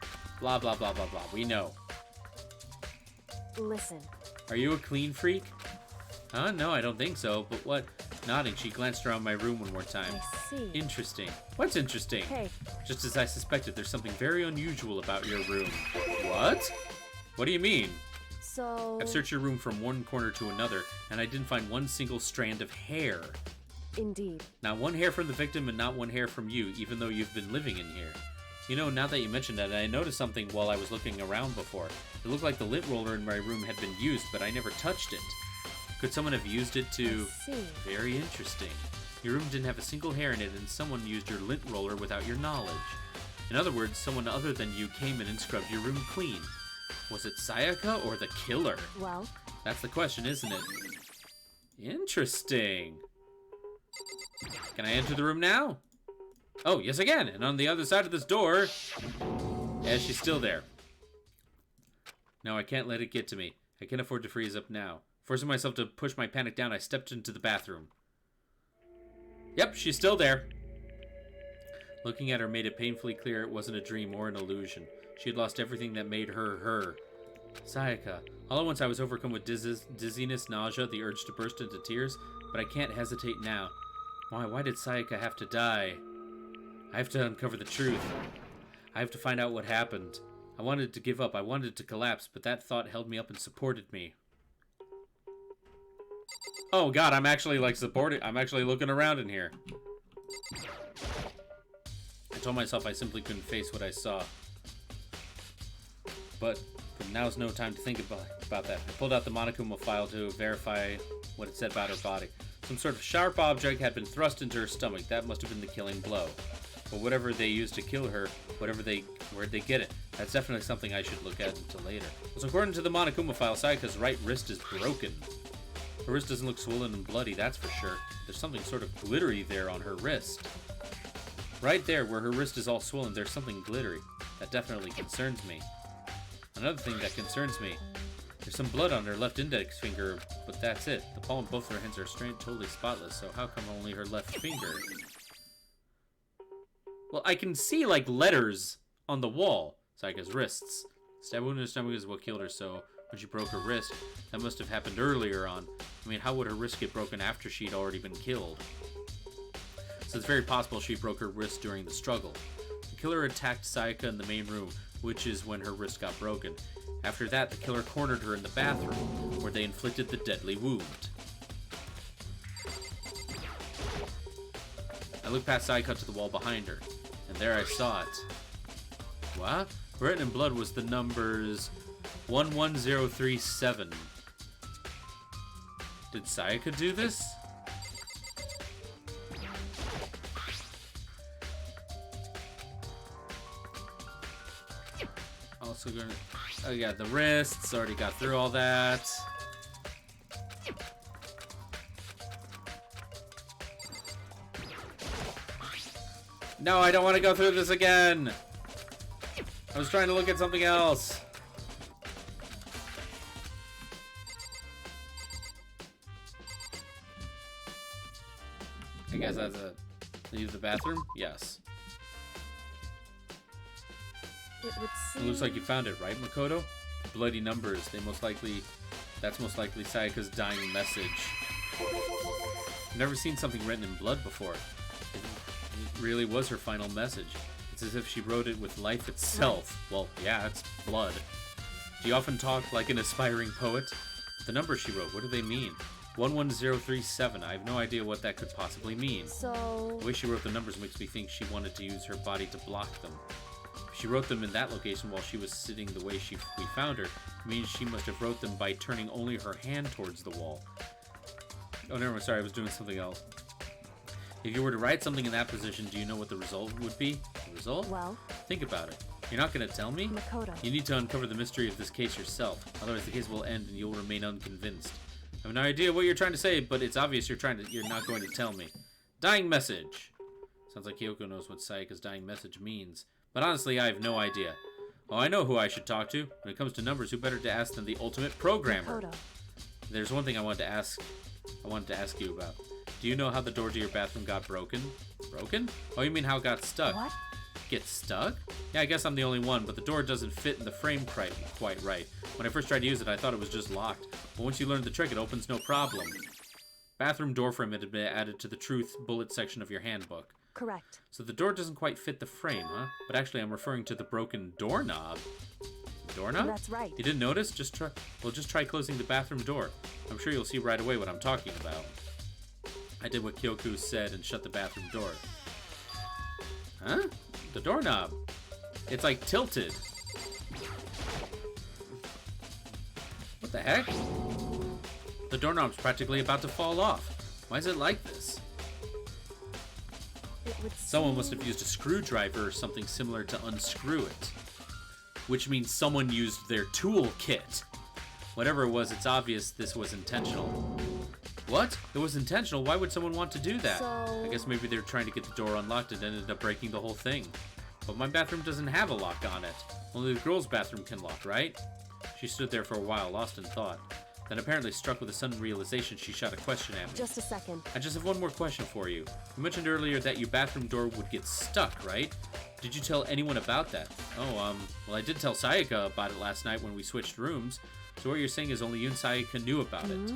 Blah, blah, blah, blah, blah. We know. listen? Are you a clean freak? Huh? No, I don't think so. But what? Nodding, she glanced around my room one more time. I see. Interesting. What's interesting? Hey, Just as I suspected, there's something very unusual about your room. What? What do you mean? so I've searched your room from one corner to another, and I didn't find one single strand of hair. indeed. Not one hair from the victim and not one hair from you, even though you've been living in here. You know, now that you mentioned that, I noticed something while I was looking around before. It looked like the lint roller in my room had been used, but I never touched it. Could someone have used it to... I see. Very interesting. Your room didn't have a single hair in it, and someone used your lint roller without your knowledge. In other words, someone other than you came in and scrubbed your room clean. Was it Sayaka or the killer? Well, That's the question, isn't it? Interesting. Can I enter the room now? Oh, yes I can. And on the other side of this door... Yeah, she's still there. No, I can't let it get to me. I can't afford to freeze up now. Forcing myself to push my panic down, I stepped into the bathroom. Yep, she's still there. Looking at her made it painfully clear it wasn't a dream or an illusion. She had lost everything that made her her. Sayaka. All at once I was overcome with dizziness, nausea, the urge to burst into tears, but I can't hesitate now. Why did Sayaka have to die? I have to uncover the truth. I have to find out what happened. I wanted to give up, I wanted to collapse, but that thought held me up and supported me. Oh god, I'm actually I'm actually looking around in here. I told myself I simply couldn't face what I saw. But now's no time to think about that. I pulled out the Monokuma file to verify what it said about her body. Some sort of sharp object had been thrust into her stomach. That must have been the killing blow. But whatever they used to kill her, where'd they get it? That's definitely something I should look at until later. So according to the Monokuma file, Sayaka's right wrist is broken. Her wrist doesn't look swollen and bloody, that's for sure. There's something sort of glittery there on her wrist. Right there, where her wrist is all swollen, there's something glittery. That definitely concerns me. Another thing that concerns me. There's some blood on her left index finger, but that's it. The palm of both her hands are straight, totally spotless, so how come only her left finger? Well, I can see, like, letters on the wall. Sayaka's wrists. Stab wound in her stomach is what killed her, so when she broke her wrist, that must have happened earlier on. I mean, how would her wrist get broken after she'd already been killed? So it's very possible she broke her wrist during the struggle. The killer attacked Sayaka in the main room, which is when her wrist got broken. After that, the killer cornered her in the bathroom, where they inflicted the deadly wound. I looked past Sayaka to the wall behind her, and there I saw it. What? Written in blood was the numbers 11037. Did Sayaka do this? Also gonna... Oh yeah, the wrists. Already got through all that. No, I don't want to go through this again. I was trying to look at something else. I guess that's a... Leave the bathroom? Yes. It would seem... It looks like you found it, right, Makoto? Bloody numbers. That's most likely Sayaka's dying message. I've never seen something written in blood before. It really was her final message. It's as if she wrote it with life itself. Well, yeah, it's blood. Do you often talk like an aspiring poet? The numbers she wrote, what do they mean? 11037. I have no idea what that could possibly mean. So... The way she wrote the numbers makes me think she wanted to use her body to block them. If she wrote them in that location while she was sitting the way we found her, it means she must have wrote them by turning only her hand towards the wall. Oh, never mind. Sorry, I was doing something else. If you were to write something in that position, do you know what the result would be? The result? Well... Think about it. You're not going to tell me? Makoto. You need to uncover the mystery of this case yourself. Otherwise, the case will end and you'll remain unconvinced. I have no idea what you're trying to say, but it's obvious you're not going to tell me. Dying message. Sounds like Kyoko knows what Sayaka's dying message means. But honestly, I have no idea. Oh, I know who I should talk to. When it comes to numbers, who better to ask than the ultimate programmer? Makoto. There's one thing I wanted to ask you about. Do you know how the door to your bathroom got broken? Broken? Oh, you mean how it got stuck? What? Get stuck? Yeah, I guess I'm the only one, but the door doesn't fit in the frame quite right. When I first tried to use it, I thought it was just locked. But once you learn the trick, it opens no problem. Bathroom door frame had been added to the truth bullet section of your handbook. Correct. So the door doesn't quite fit the frame, huh? But actually, I'm referring to the broken doorknob. Doorknob? That's right. You didn't notice? Just try closing the bathroom door. I'm sure you'll see right away what I'm talking about. I did what Kyoku said and shut the bathroom door. Huh? The doorknob. It's like tilted. What the heck? The doorknob's practically about to fall off. Why is it like this? It would Someone seem... must have used a screwdriver or something similar to unscrew it. Which means someone used their toolkit. Whatever it was, it's obvious this was intentional. What? It was intentional? Why would someone want to do that? So... I guess maybe they were trying to get the door unlocked and ended up breaking the whole thing. But my bathroom doesn't have a lock on it. Only the girls' bathroom can lock, right? She stood there for a while, lost in thought. Then apparently struck with a sudden realization, she shot a question at me. Just a second. I just have one more question for you. You mentioned earlier that your bathroom door would get stuck, right? Did you tell anyone about that? Oh, well, I did tell Sayaka about it last night when we switched rooms. So what you're saying is only you and Sayaka knew about it.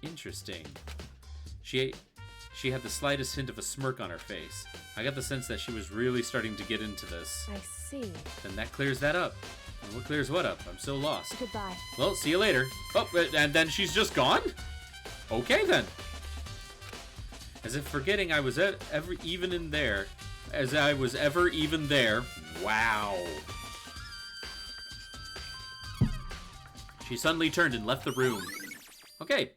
Interesting. She had the slightest hint of a smirk on her face. I got the sense that she was really starting to get into this. I see. Then that clears that up. And what clears what up? I'm so lost. Goodbye. Well, see you later. Oh, and then she's just gone? Okay, then. As if forgetting I was ever even there. Wow. She suddenly turned and left the room. Okay.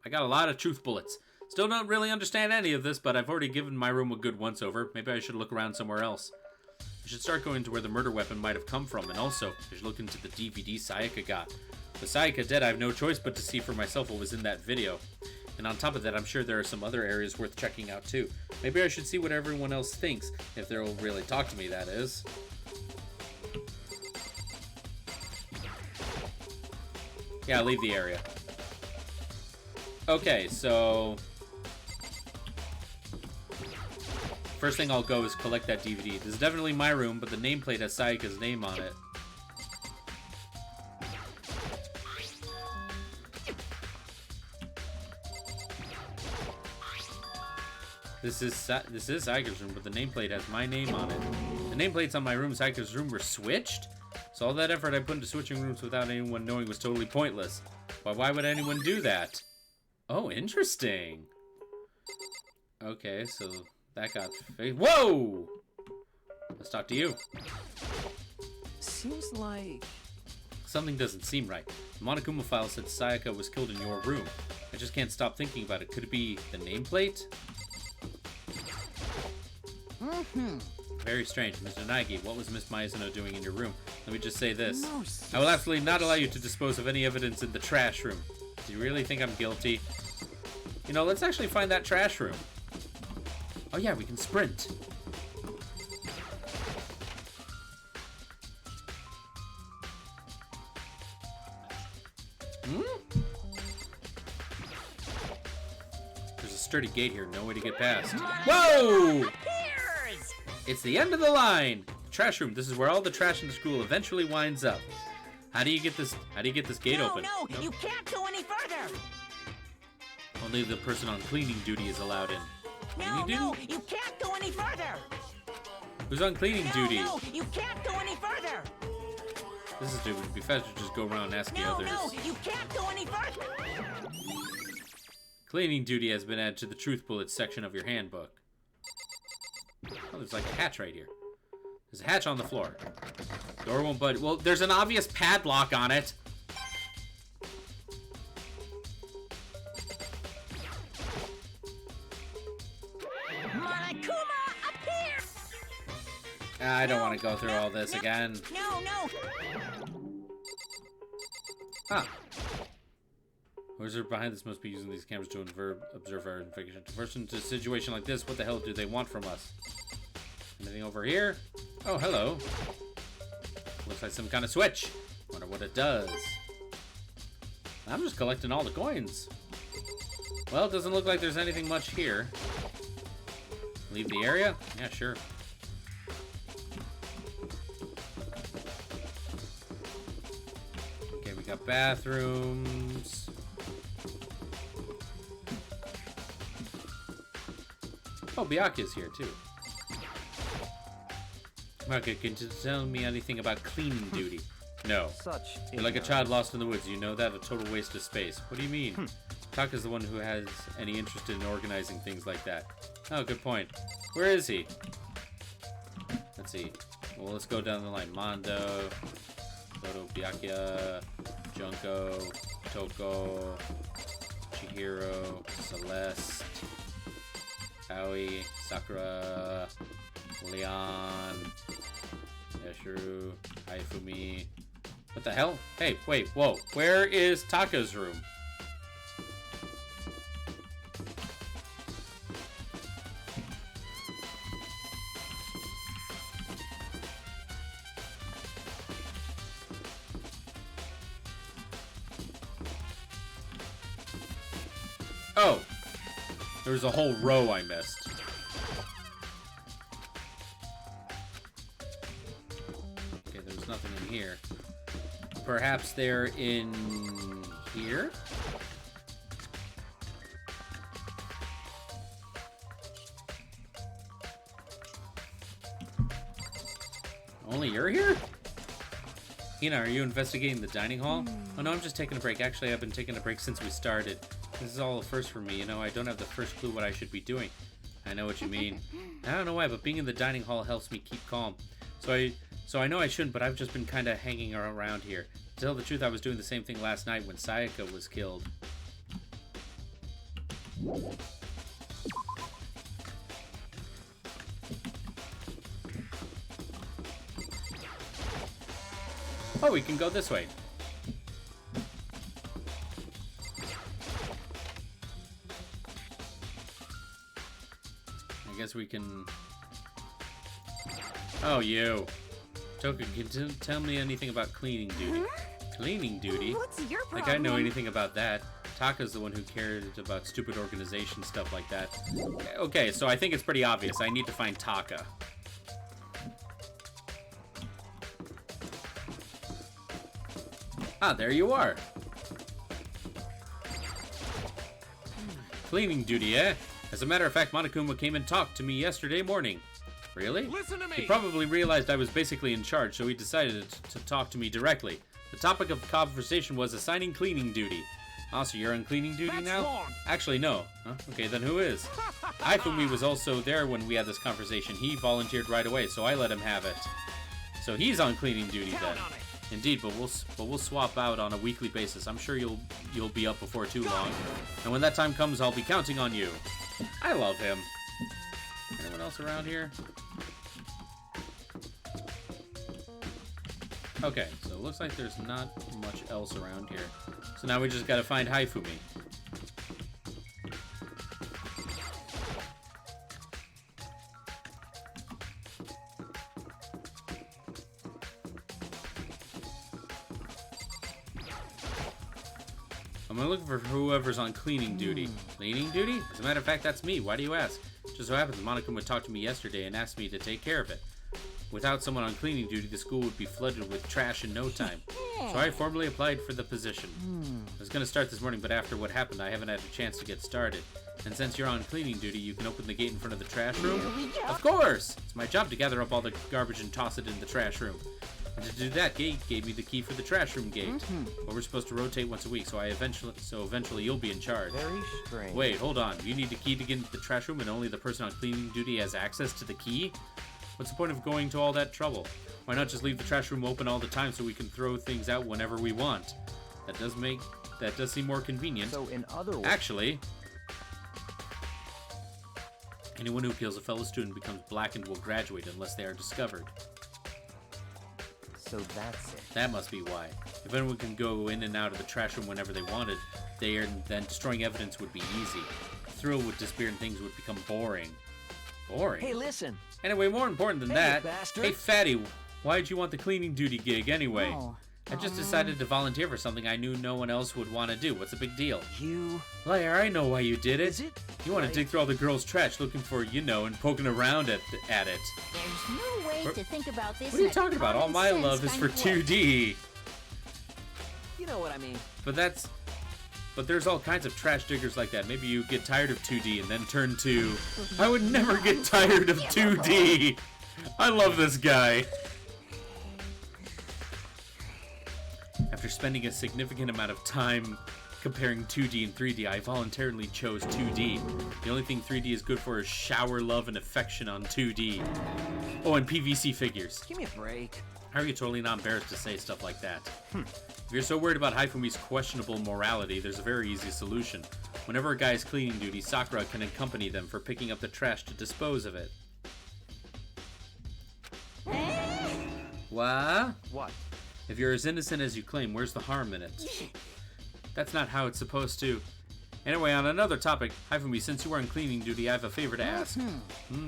I got a lot of truth bullets. Still don't really understand any of this, but I've already given my room a good once-over. Maybe I should look around somewhere else. I should start going to where the murder weapon might have come from, and also, I should look into the DVD Sayaka got. With Sayaka dead, I have no choice but to see for myself what was in that video. And on top of that, I'm sure there are some other areas worth checking out too. Maybe I should see what everyone else thinks, if they'll really talk to me, that is. Yeah, leave the area. Okay, so... first thing I'll go is collect that DVD. This is definitely my room, but the nameplate has Sayaka's name on it. This is Sayaka's room, but the nameplate has my name on it. The nameplates on my room and Sayaka's room were switched? So all that effort I put into switching rooms without anyone knowing was totally pointless. Why would anyone do that? Oh, interesting. Okay, so that got... Whoa! Let's talk to you. Seems like... Something doesn't seem right. The Monokuma file said Sayaka was killed in your room. I just can't stop thinking about it. Could it be the nameplate? Very strange. Mr. Naegi, what was Miss Mizuno doing in your room? Let me just say this. I will absolutely not allow you to dispose of any evidence in the trash room. Do you really think I'm guilty? You know, let's actually find that trash room. Oh yeah, we can sprint. There's a sturdy gate here, no way to get past. Whoa! It's the end of the line. The trash room. This is where all the trash in the school eventually winds up. How do you get this gate open? No, you can't go any further. Only the person on cleaning duty is allowed in. No, you can't go any further. Who's on cleaning duty? No, you can't go any further. This is stupid. It'd be faster to just go around and ask the others. No, you can't go any further. Cleaning duty has been added to the truth bullets section of your handbook. Oh, there's like a hatch right here. There's a hatch on the floor. Door won't budge. Well, there's an obvious padlock on it. Monokuma, appear! I don't want to go through all this again. No. Huh. Whoever behind this must be using these cameras to observe our infection. To burst into a situation like this, what the hell do they want from us? Anything over here? Oh, hello. Looks like some kind of switch. Wonder what it does. I'm just collecting all the coins. Well, it doesn't look like there's anything much here. Leave the area? Yeah, sure. Okay, we got bathrooms. Oh, Byakuya's here, too. Marka, can you tell me anything about cleaning duty? No. Such You're like a child lost in the woods. You know that? A total waste of space. What do you mean? Taka's the one who has any interest in organizing things like that. Oh, good point. Where is he? Let's see. Well, let's go down the line. Mondo, Goto, Byakuya, Junko, Toko, Chihiro, Celeste, Aoi, Sakura, Leon, Yashiro, Haifumi. What the hell? Hey, wait, whoa. Where is Taka's room? Oh! There was a whole row I missed. Okay, there's nothing in here. Perhaps they're in here? Only you're here? Hina, are you investigating the dining hall? Oh no, I'm just taking a break. Actually, I've been taking a break since we started. This is all a first for me. You know, I don't have the first clue what I should be doing. I know what you mean. I don't know why, but being in the dining hall helps me keep calm. So I know I shouldn't, but I've just been kind of hanging around here. To tell the truth, I was doing the same thing last night when Sayaka was killed. Oh, we can go this way. I guess we can... Oh, you. Toka, can you tell me anything about cleaning duty? Cleaning duty? What's your problem? Like I know anything about that. Taka's the one who cared about stupid organization stuff like that. Okay, so I think it's pretty obvious. I need to find Taka. Ah, there you are. Cleaning duty, eh? As a matter of fact, Monokuma came and talked to me yesterday morning. Really? Listen to me! He probably realized I was basically in charge, so he decided to talk to me directly. The topic of the conversation was assigning cleaning duty. Ah, so you're on cleaning duty That's now? wrong. Actually, no. Huh? Okay, then who is? Ifumi was also there when we had this conversation. He volunteered right away, so I let him have it. So he's on cleaning duty Count then. on it. Indeed, but we'll swap out on a weekly basis. I'm sure you'll be up before too long. And when that time comes, I'll be counting on you. I love him. Anyone else around here? Okay, so it looks like there's not much else around here. So now we just gotta find Haifumi. I'm looking for whoever's on cleaning duty. Cleaning duty? As a matter of fact, that's me. Why do you ask? Just so happens Monokuma talked to me yesterday and asked me to take care of it. Without someone on cleaning duty, the school would be flooded with trash in no time. So I formally applied for the position. I was going to start this morning, but after what happened, I haven't had a chance to get started. And since you're on cleaning duty, you can open the gate in front of the trash room? Of course! It's my job to gather up all the garbage and toss it in the trash room. And to do that, Gate gave me the key for the trash room gate. But we're supposed to rotate once a week, so eventually you'll be in charge. Very strange. Wait, hold on. You need a key to get into the trash room and only the person on cleaning duty has access to the key? What's the point of going to all that trouble? Why not just leave the trash room open all the time so we can throw things out whenever we want? That does seem more convenient. So in other words... Actually, anyone who kills a fellow student becomes blackened will graduate unless they are discovered. So that's it. That must be why. If anyone can go in and out of the trash room whenever they wanted, then destroying evidence would be easy. The thrill would disappear and things would become boring. Boring? Hey, listen. Anyway, more important than Hey, that, bastard. hey Fatty, why'd you want the cleaning duty gig anyway? Oh, I just decided to volunteer for something I knew no one else would want to do. What's the big deal? You... Liar, I know why you did it. Is it? You want to dig through all the girls' trash looking for, and poking around at it. There's no way What- to think about this. What are you in a talking about? All my common love sense is for kind of way. 2D. You know what I mean. But there's all kinds of trash diggers like that. Maybe you get tired of 2D and then turn to... I would never get tired of 2D. I love this guy. After spending a significant amount of time comparing 2D and 3D, I voluntarily chose 2D. The only thing 3D is good for is shower love and affection on 2D. Oh, and PVC figures. Give me a break. How are you totally not embarrassed to say stuff like that? If you're so worried about Haifumi's questionable morality, there's a very easy solution. Whenever a guy is cleaning duty, Sakura can accompany them for picking up the trash to dispose of it. What? What? If you're as innocent as you claim, where's the harm in it? That's not how it's supposed to. Anyway, on another topic, Haifumi, since you are on cleaning duty, I have a favor to ask.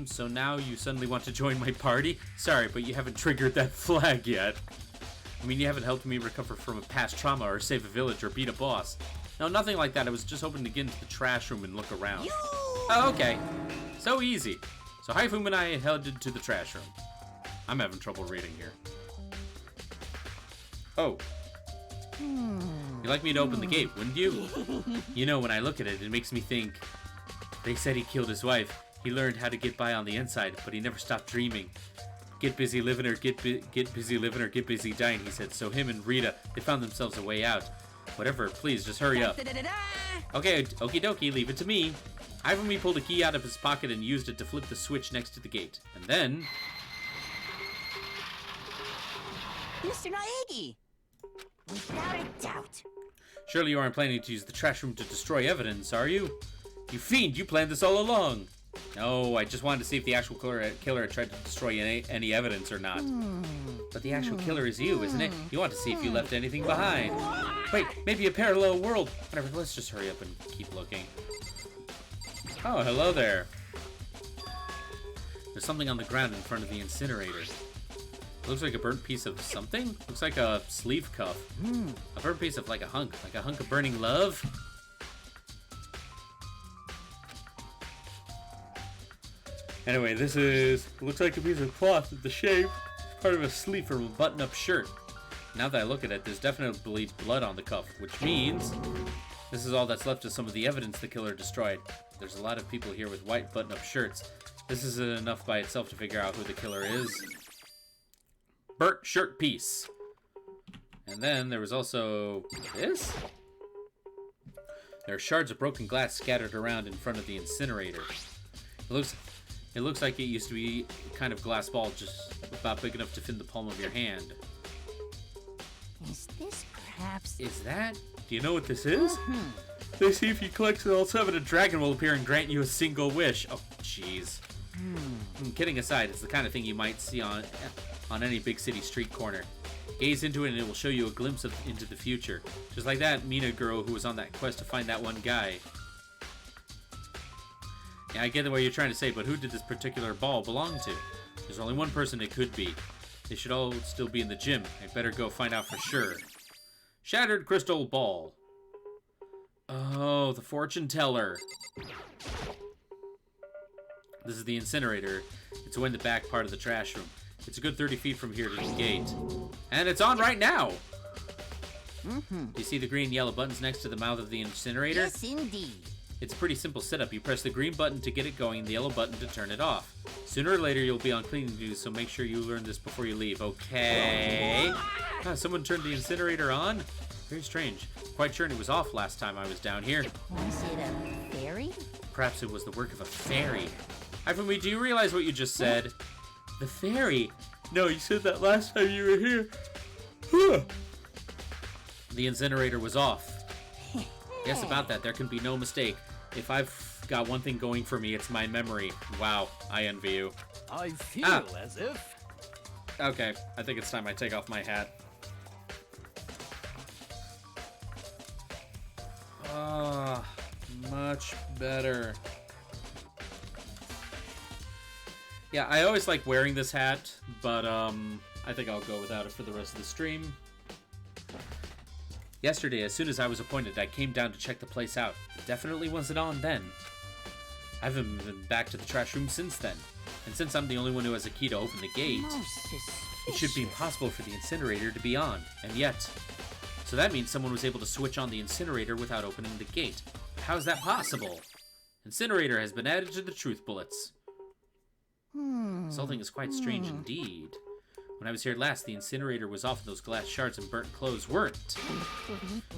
So now you suddenly want to join my party? Sorry, but you haven't triggered that flag yet. I mean, you haven't helped me recover from a past trauma or save a village or beat a boss. No, nothing like that. I was just hoping to get into the trash room and look around. Oh, okay. So easy. So Haifum and I headed to the trash room. I'm having trouble reading here. Oh. You'd like me to open the gate, wouldn't you? You know, when I look at it, it makes me think. They said he killed his wife. He learned how to get by on the inside, but he never stopped dreaming. Get busy living or get busy living or get busy dying, he said. So him and Rita, they found themselves a way out. Whatever, please, just hurry up. Okay, okie dokie, leave it to me. Haifumi pulled a key out of his pocket and used it to flip the switch next to the gate. And then... Mr. Naegi! Without a doubt. Surely you aren't planning to use the trash room to destroy evidence, are you? You fiend, you planned this all along. No, I just wanted to see if the actual killer had tried to destroy any evidence or not. But the actual killer is you, isn't it? You want to see if you left anything behind. Wait, maybe a parallel world. Whatever, let's just hurry up and keep looking. Oh, hello there. There's something on the ground in front of the incinerator. It looks like a burnt piece of something. Looks like a sleeve cuff. A burnt piece of like a hunk of burning love. Anyway, looks like a piece of cloth with the shape. Part of a sleeve from a button-up shirt. Now that I look at it, there's definitely blood on the cuff, which means this is all that's left of some of the evidence the killer destroyed. There's a lot of people here with white button-up shirts. This isn't enough by itself to figure out who the killer is. Burnt shirt piece. And then there was also this? There are shards of broken glass scattered around in front of the incinerator. It looks like it used to be a kind of glass ball just about big enough to fit in the palm of your hand. Is this perhaps... Is that? Do you know what this is? They say if you collect all 7, a dragon will appear and grant you a single wish. Oh, jeez. Kidding aside, it's the kind of thing you might see on any big city street corner. Gaze into it and it will show you a glimpse into the future. Just like that Mina girl who was on that quest to find that one guy. Yeah, I get what you're trying to say, but who did this particular ball belong to? There's only one person it could be. They should all still be in the gym. I better go find out for sure. Shattered crystal ball. Oh, the fortune teller. This is the incinerator. It's in the back part of the trash room. It's a good 30 feet from here to the gate. And it's on right now! Do you see the green and yellow buttons next to the mouth of the incinerator? Yes, indeed. It's a pretty simple setup. You press the green button to get it going and the yellow button to turn it off. Sooner or later, you'll be on cleaning duty, so make sure you learn this before you leave, okay? Someone turned the incinerator on? Very strange. Quite sure it was off last time I was down here. Was it a fairy? Perhaps it was the work of a fairy. Haifumi, do you realize what you just said? The fairy? No, you said that last time you were here. The incinerator was off. Yes, about that. There can be no mistake. If I've got one thing going for me, it's my memory. Wow, I envy you. I feel as if... Okay, I think it's time I take off my hat. Ah, much better. Yeah, I always like wearing this hat, but I think I'll go without it for the rest of the stream. Yesterday, as soon as I was appointed, I came down to check the place out. It definitely wasn't on then. I haven't been back to the trash room since then. And since I'm the only one who has a key to open the gate, it should be impossible for the incinerator to be on. And yet... So that means someone was able to switch on the incinerator without opening the gate. But how is that possible? Incinerator has been added to the truth bullets. Something is quite strange indeed. When I was here last, the incinerator was off and those glass shards and burnt clothes weren't.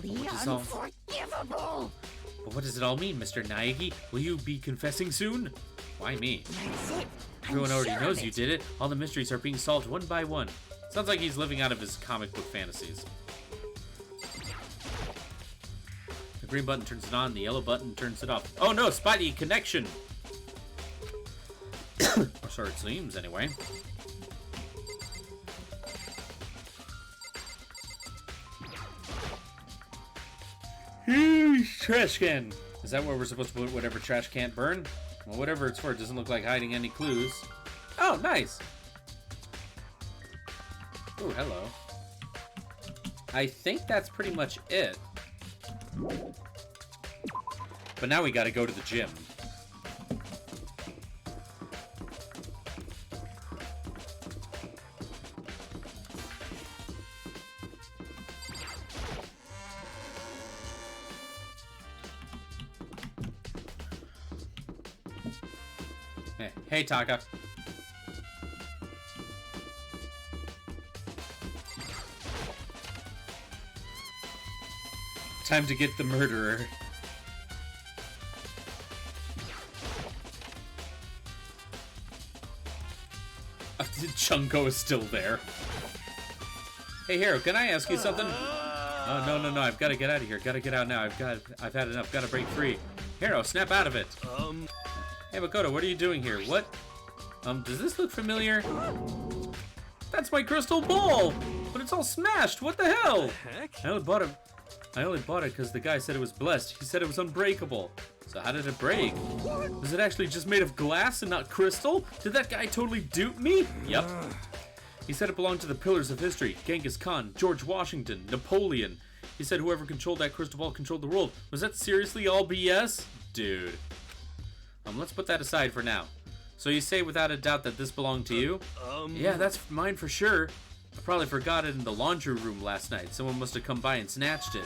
Unforgivable! But what does it all mean, Mr. Naegi? Will you be confessing soon? Why me? That's it. Everyone already knows you did it. All the mysteries are being solved one by one. Sounds like he's living out of his comic book fantasies. The green button turns it on, the yellow button turns it off. Oh no, Spidey connection! Or so it seems, anyway. Trash can! Is that where we're supposed to put whatever trash can't burn? Well, whatever it's for, it doesn't look like hiding any clues. Oh, nice! Ooh, hello. I think that's pretty much it. But now we gotta go to the gym. Hey, Taka. Time to get the murderer. Chunko is still there. Hey, Hero, can I ask you something? Oh, no, I've got to get out of here. Gotta get out now. I've had enough. Gotta break free. Hero, snap out of it. Hey, Makoto, what are you doing here? What? Does this look familiar? That's my crystal ball! But it's all smashed! What the hell? Heck? I only bought it because the guy said it was blessed. He said it was unbreakable. So how did it break? Was it actually just made of glass and not crystal? Did that guy totally dupe me? Yep. He said it belonged to the pillars of history. Genghis Khan, George Washington, Napoleon. He said whoever controlled that crystal ball controlled the world. Was that seriously all BS? Dude. Let's put that aside for now. So you say without a doubt that this belonged to you? Yeah, that's mine for sure. I probably forgot it in the laundry room last night. Someone must have come by and snatched it.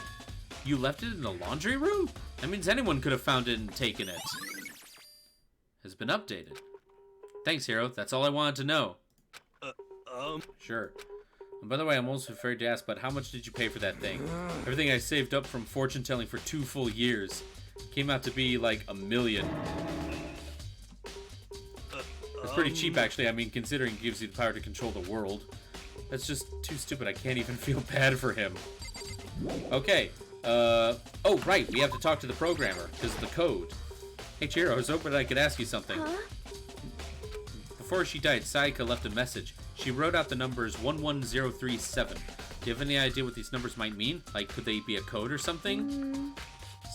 You left it in the laundry room? That means anyone could have found it and taken it. Has been updated. Thanks, Hero. That's all I wanted to know. Sure. And by the way, I'm also afraid to ask, but how much did you pay for that thing? Everything I saved up from fortune telling for 2 full years. Came out to be like $1 million. It's pretty cheap, actually. I mean, considering it gives you the power to control the world. That's just too stupid. I can't even feel bad for him. Okay. Oh, right. We have to talk to the programmer because of the code. Hey, Chiro, I was hoping I could ask you something. Huh? Before she died, Sayaka left a message. She wrote out the numbers 11037. Do you have any idea what these numbers might mean? Like, could they be a code or something?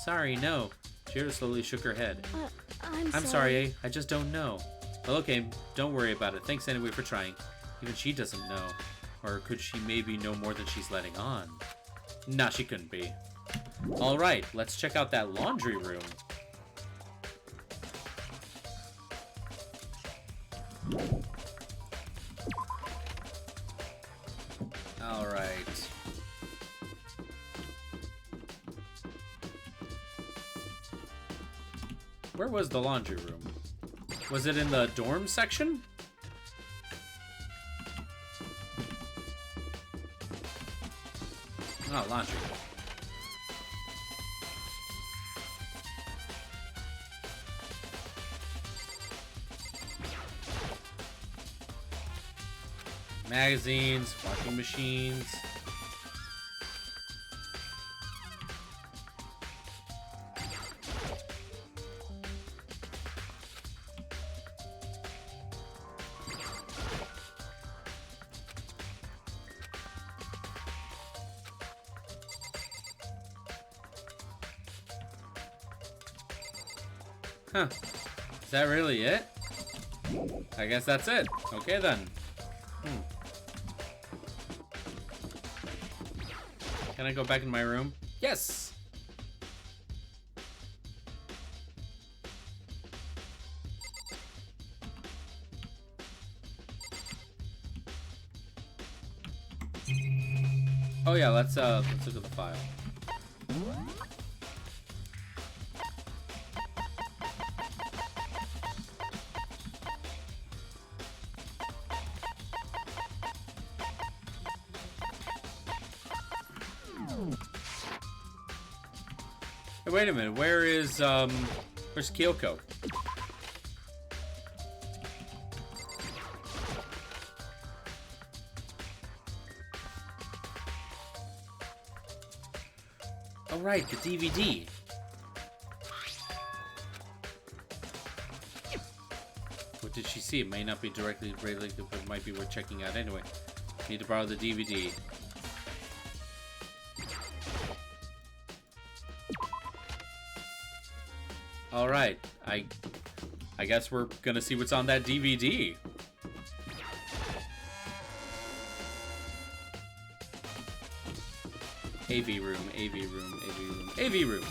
Sorry, no. Chiro slowly shook her head. I'm sorry, eh? I just don't know. Well, okay, don't worry about it. Thanks anyway for trying. Even she doesn't know. Or could she maybe know more than she's letting on? Nah, she couldn't be. Alright, let's check out that laundry room. Alright. Where was the laundry room? Was it in the dorm section? Oh, laundry. Magazines, washing machines. Huh. Is that really it? I guess that's it. Okay then. Can I go back in my room? Yes! Oh yeah, let's look at the file. Hey, wait a minute, where's Kyoko? Oh right, the DVD. What did she see? It may not be directly related, but it might be worth checking out anyway. Need to borrow the DVD. Alright, I guess we're gonna see what's on that DVD. AV room, AV room, AV room, AV room.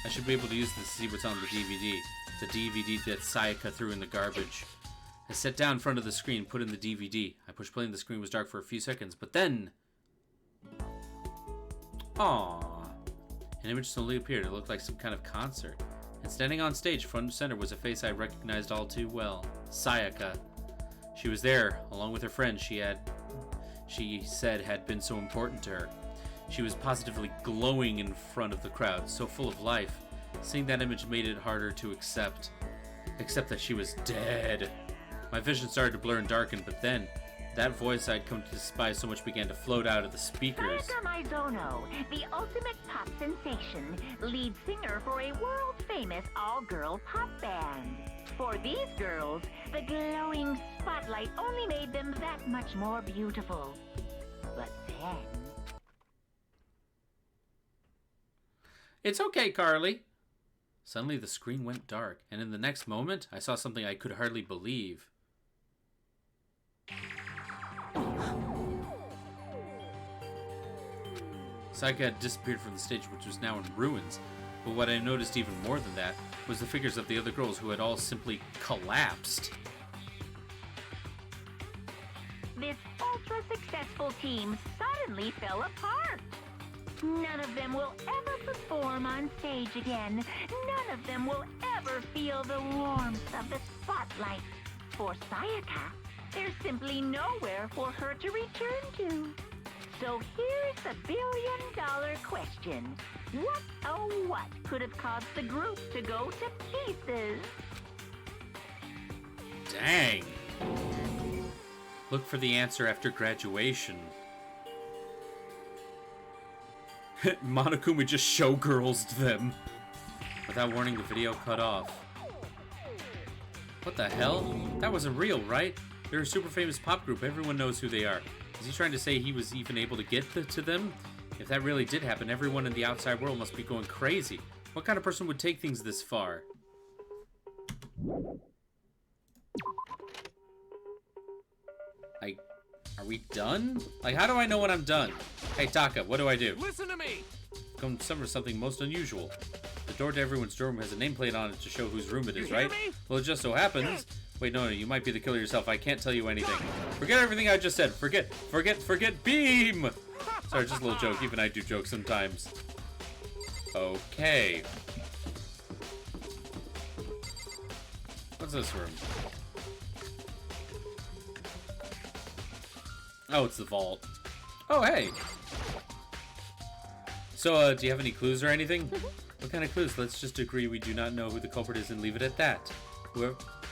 I should be able to use this to see what's on the DVD. The DVD that Sayaka threw in the garbage. I sat down in front of the screen, put in the DVD. I pushed play and the screen was dark for a few seconds, but then... Aww. An image slowly appeared. It looked like some kind of concert. And standing on stage, front and center, was a face I recognized all too well. Sayaka. She was there, along with her friend she said had been so important to her. She was positively glowing in front of the crowd, so full of life. Seeing that image made it harder to accept that she was dead. My vision started to blur and darken, but then, that voice I'd come to despise so much began to float out of the speakers. Sayaka Maizono, the ultimate pop sensation, lead singer for a world-famous all-girl pop band. For these girls, the glowing spotlight only made them that much more beautiful. But then... It's okay, Carly. Suddenly the screen went dark, and in the next moment, I saw something I could hardly believe. Sayaka had disappeared from the stage, which was now in ruins. But what I noticed even more than that was the figures of the other girls who had all simply collapsed. This ultra-successful team suddenly fell apart. None of them will ever perform on stage again. None of them will ever feel the warmth of the spotlight. For Sayaka, there's simply nowhere for her to return to. So here's the billion-dollar question. What, oh what, could have caused the group to go to pieces? Dang. Look for the answer after graduation. Monokuma just showgirls them. Without warning, the video cut off. What the hell? That wasn't real, right? They're a super famous pop group. Everyone knows who they are. Is he trying to say he was even able to get to them? If that really did happen, everyone in the outside world must be going crazy. What kind of person would take things this far? Are we done? Like, how do I know when I'm done? Hey, Taka, what do I do? Listen to me! Come suffer something most unusual. The door to everyone's dorm has a nameplate on it to show whose room it is, right? Well, it just so happens... Wait, no, you might be the killer yourself. I can't tell you anything. Forget everything I just said. Forget, beam! Sorry, just a little joke. Even I do jokes sometimes. Okay. What's this room? Oh, it's the vault. Oh, hey! So, do you have any clues or anything? What kind of clues? Let's just agree we do not know who the culprit is and leave it at that.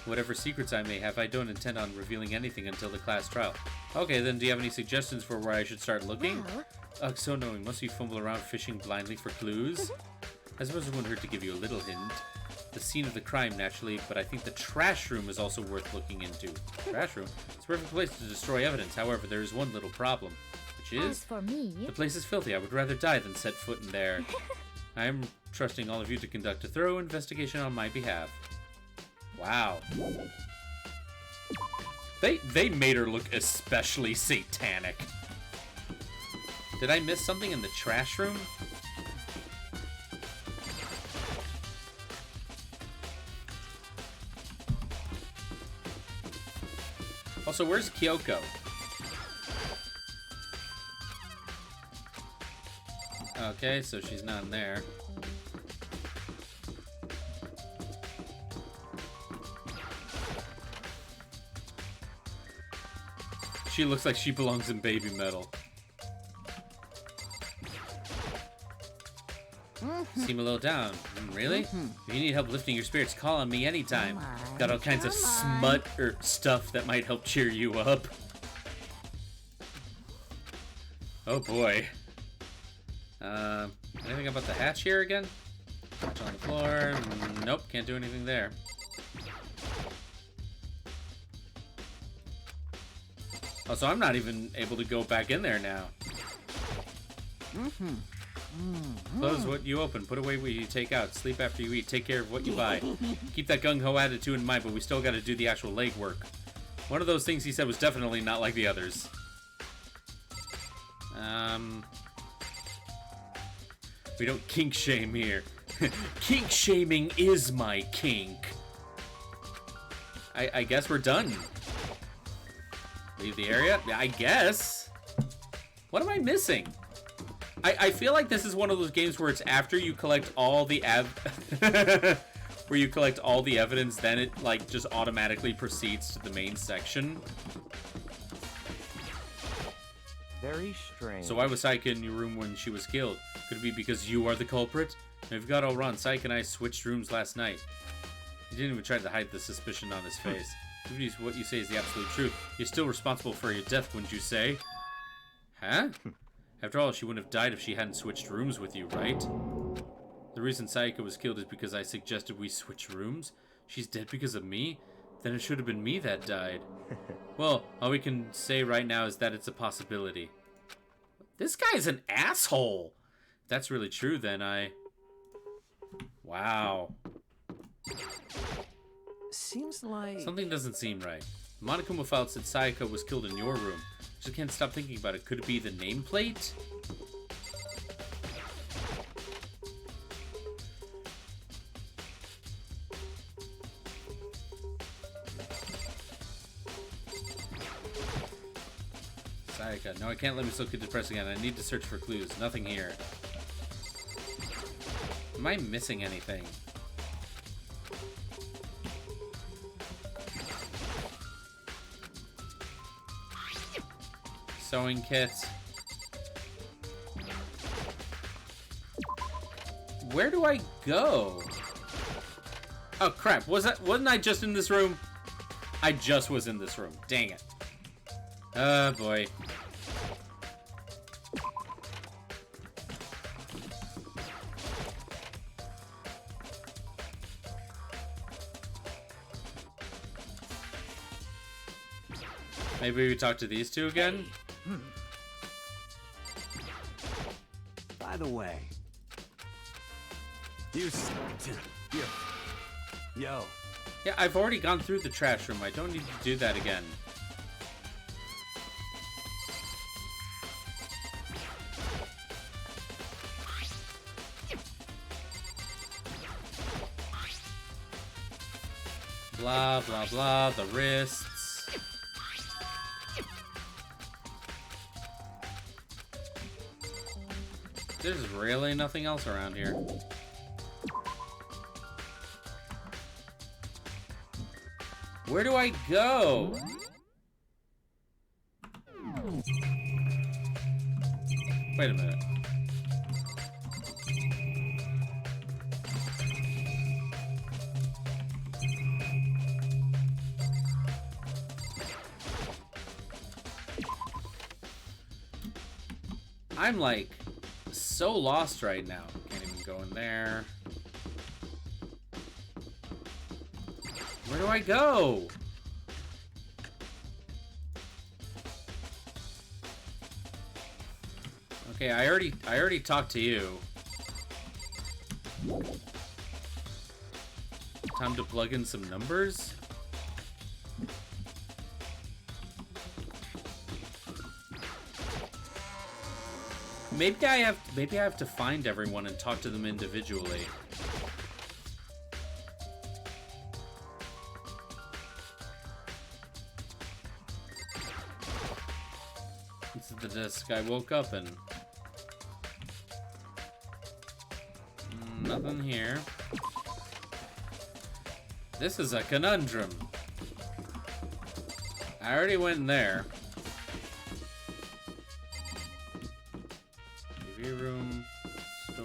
Whatever secrets I may have, I don't intend on revealing anything until the class trial. Okay, then do you have any suggestions for where I should start looking? Ugh, so knowing. Must you fumble around fishing blindly for clues? I suppose it wouldn't hurt to give you a little hint. The scene of the crime, naturally, but I think the trash room is also worth looking into. Trash room? It's a perfect place to destroy evidence. However, there is one little problem, which is... As for me... The place is filthy. I would rather die than set foot in there. I am trusting all of you to conduct a thorough investigation on my behalf. Wow. They made her look especially satanic. Did I miss something in the trash room? Also, where's Kyoko? Okay, so she's not in there. She looks like she belongs in Baby Metal. Seem a little down. Really? If you need help lifting your spirits, call on me anytime. Got all kinds of smut or stuff that might help cheer you up. Oh boy. Anything about the hatch here again? Hatch on the floor. Nope, can't do anything there. Oh, so I'm not even able to go back in there now. Close what you open, put away what you take out, sleep after you eat, take care of what you buy. Keep that gung-ho attitude in mind, but we still gotta do the actual legwork. One of those things he said was definitely not like the others. We don't kink shame here. Kink shaming is my kink. I guess we're done. Leave the area? I guess. What am I missing? I feel like this is one of those games where it's after you collect all the where you collect all the evidence, then it like just automatically proceeds to the main section. Very strange. So why was Saika in your room when she was killed? Could it be because you are the culprit? If God all run, Saika and I switched rooms last night. He didn't even try to hide the suspicion on his face. Even if what you say is the absolute truth, you're still responsible for your death, wouldn't you say? Huh? After all, she wouldn't have died if she hadn't switched rooms with you, right? The reason Saika was killed is because I suggested we switch rooms? She's dead because of me? Then it should have been me that died. Well, all we can say right now is that it's a possibility. This guy's an asshole! If that's really true, then Wow. Seems like... Something doesn't seem right. Monokuma filed said Sayaka was killed in your room. Just can't stop thinking about it. Could it be the nameplate? Sayaka. No, I can't let myself get depressed again. I need to search for clues. Nothing here. Am I missing anything? Sewing kit. Where do I go? Oh crap, wasn't I just in this room? I just was in this room. Dang it. Oh boy. Maybe we talk to these two again? By the way, Yo. Yeah, I've already gone through the trash room. I don't need to do that again. Blah, blah, blah, the wrists. There's really nothing else around here. Where do I go? Wait a minute. I'm like so lost right now. Can't even go in there. Where do I go? Okay, I already talked to you. Time to plug in some numbers? Maybe I have to find everyone and talk to them individually. This is the desk I woke up in. Nothing here. This is a conundrum. I already went in there. TV room, store.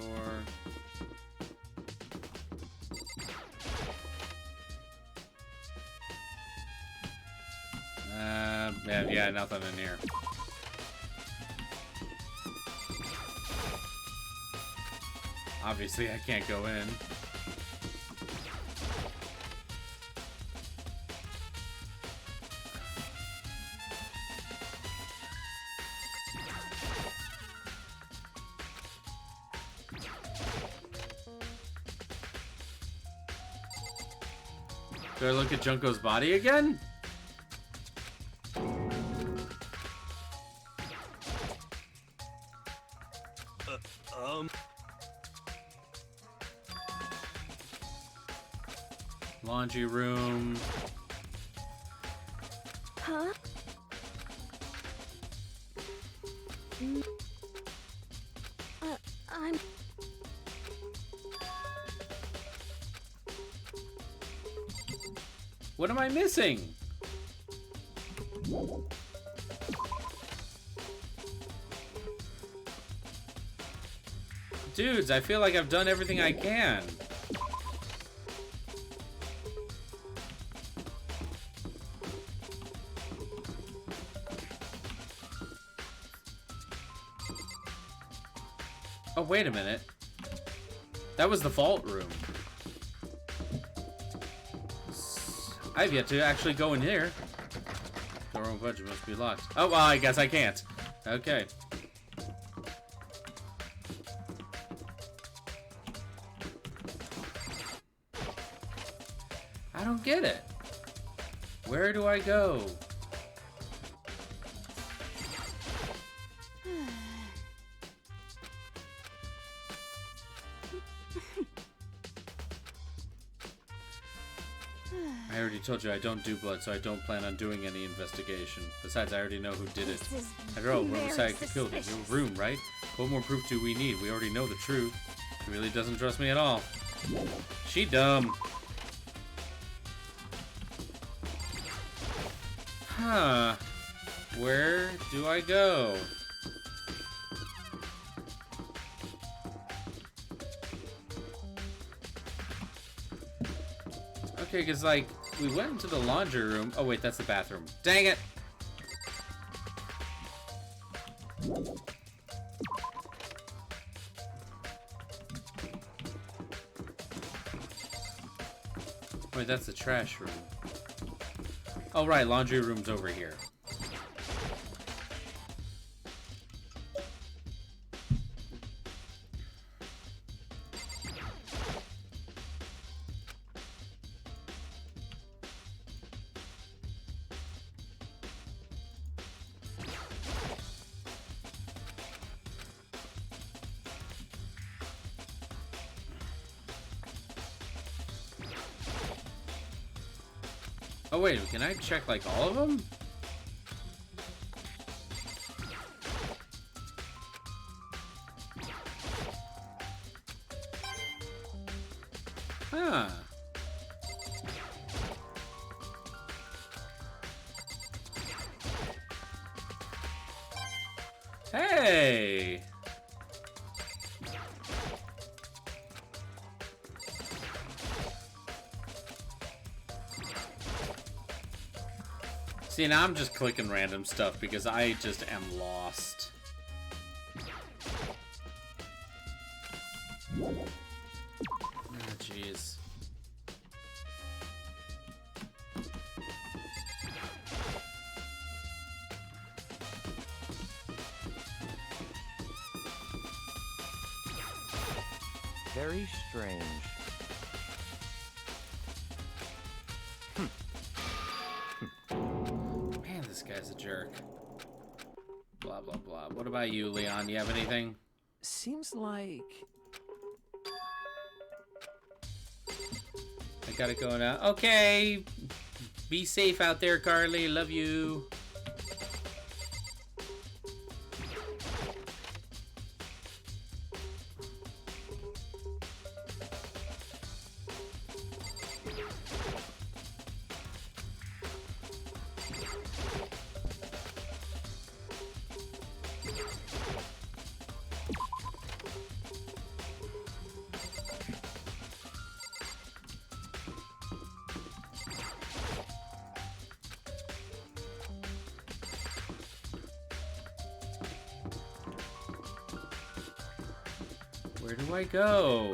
Yeah, nothing in here. Obviously, I can't go in. Do I look at Junko's body again? Laundry room. Huh? Mm. I'm... What am I missing? Dudes, I feel like I've done everything I can. Oh, wait a minute. That was the vault room. I've yet to actually go in here. Door on budget must be locked. Oh, well, I guess I can't. Okay. I don't get it. Where do I go? I already told you I don't do blood, so I don't plan on doing any investigation. Besides, I already know who did it. This is After all, whoever very decided to kill it, suspicious. your room, right? What more proof do we need? We already know the truth. She really doesn't trust me at all. She dumb. Huh. Where do I go? Okay, because, like, we went into the laundry room. Oh, wait, that's the bathroom. Dang it! Wait, that's the trash room. Oh, right, laundry room's over here. Oh wait, can I check like all of them? Huh. Hey! See, now I'm just clicking random stuff because I just am lost. Oh, jeez. Very strange. Man, this guy's a jerk. Blah, blah, blah. What about you, Leon? You have anything? Seems like... I got it going out. Okay. Be safe out there, Carly. Love you. Where do I go?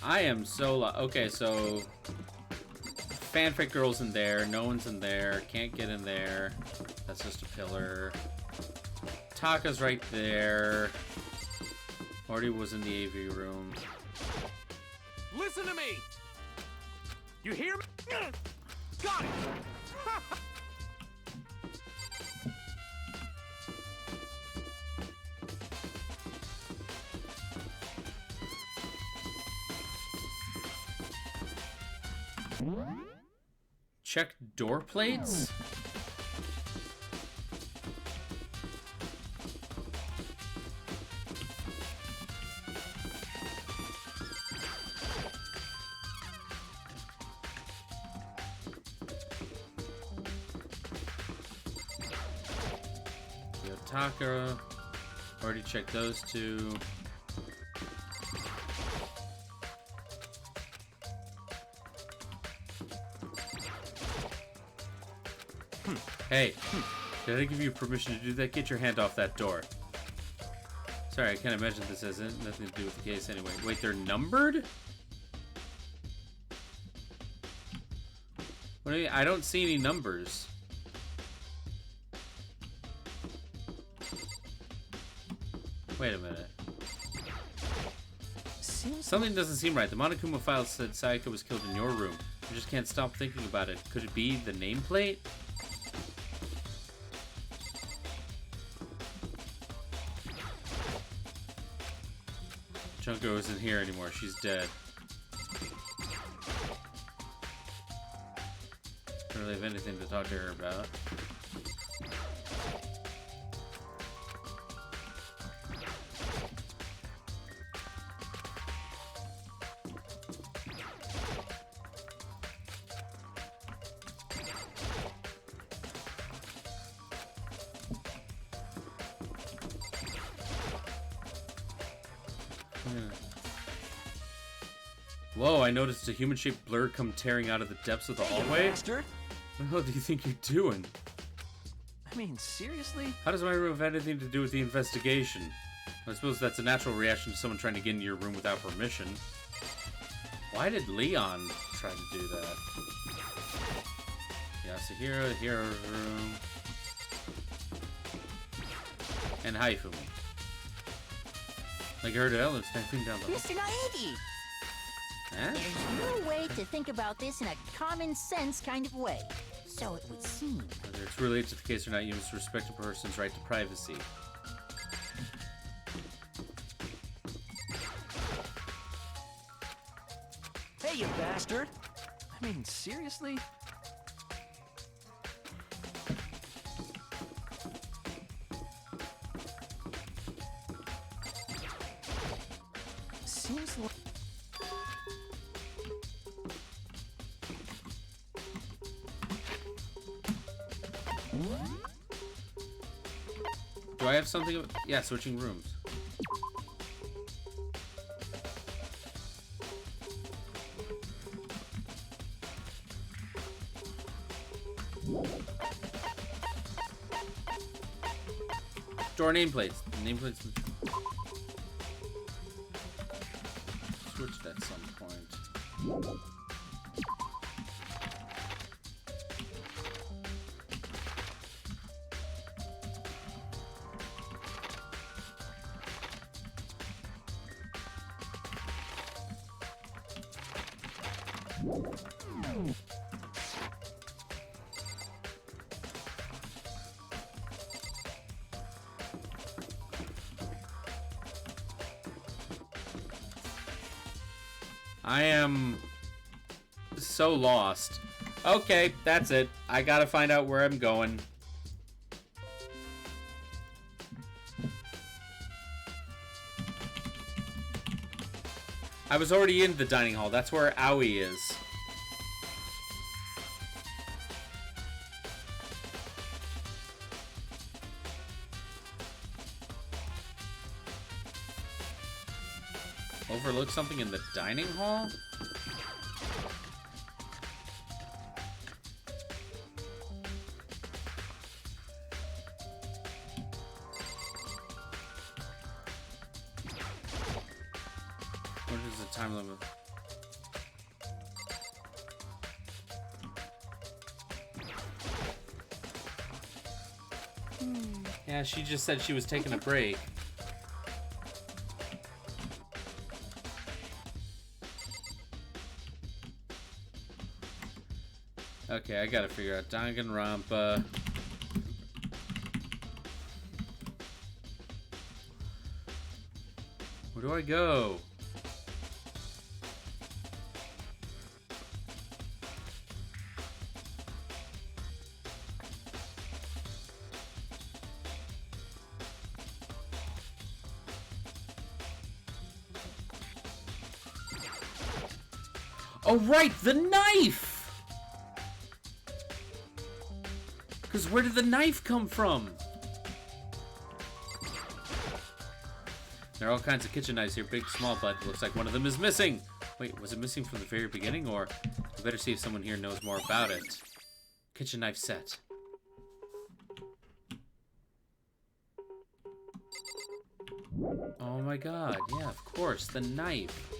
I am so okay, so fanfic girl's in there, no one's in there, can't get in there. That's just a pillar. Taka's right there. Marty was in the AV room. Listen to me! You hear me? Got it! Check door plates? Yotaka. Already checked those two. Hey, did I give you permission to do that? Get your hand off that door. Sorry, I can't imagine this has nothing to do with the case anyway. Wait, they're numbered? What do you mean? I don't see any numbers. Wait a minute. Something doesn't seem right. The Monokuma file said Sayaka was killed in your room. I just can't stop thinking about it. Could it be the nameplate? Junko isn't here anymore. She's dead. Don't really have anything to talk to her about. Whoa, I noticed a human-shaped blur come tearing out of the depths of the hallway. Bastard! What the hell do you think you're doing? I mean, seriously? How does my room have anything to do with the investigation? I suppose that's a natural reaction to someone trying to get into your room without permission. Why did Leon try to do that? Yasuhiro, the hero room. And Haifumi. Like I heard Ellen stamping down the hall. Mr. Naegi! Huh? There's no way to think about this in a common sense kind of way. So it would seem. Whether it's related to the case or not, you must respect a person's right to privacy. Hey, you bastard! I mean, seriously? Seems like... Do I have something? Yeah, switching rooms. Door nameplates. Nameplates switched at some point. I am so lost. Okay, that's it. I gotta find out where I'm going. I was already in the dining hall. That's where Aoi is. Overlook something in the dining hall? What is the time limit? Yeah, she just said she was taking a break. Okay, I gotta figure out Danganronpa. Where do I go? Oh, right, the knife! Because where did the knife come from? There are all kinds of kitchen knives here, big, small, but looks like one of them is missing. Wait, was it missing from the very beginning, or I better see if someone here knows more about it. Kitchen knife set. Oh my god, yeah, of course, the knife.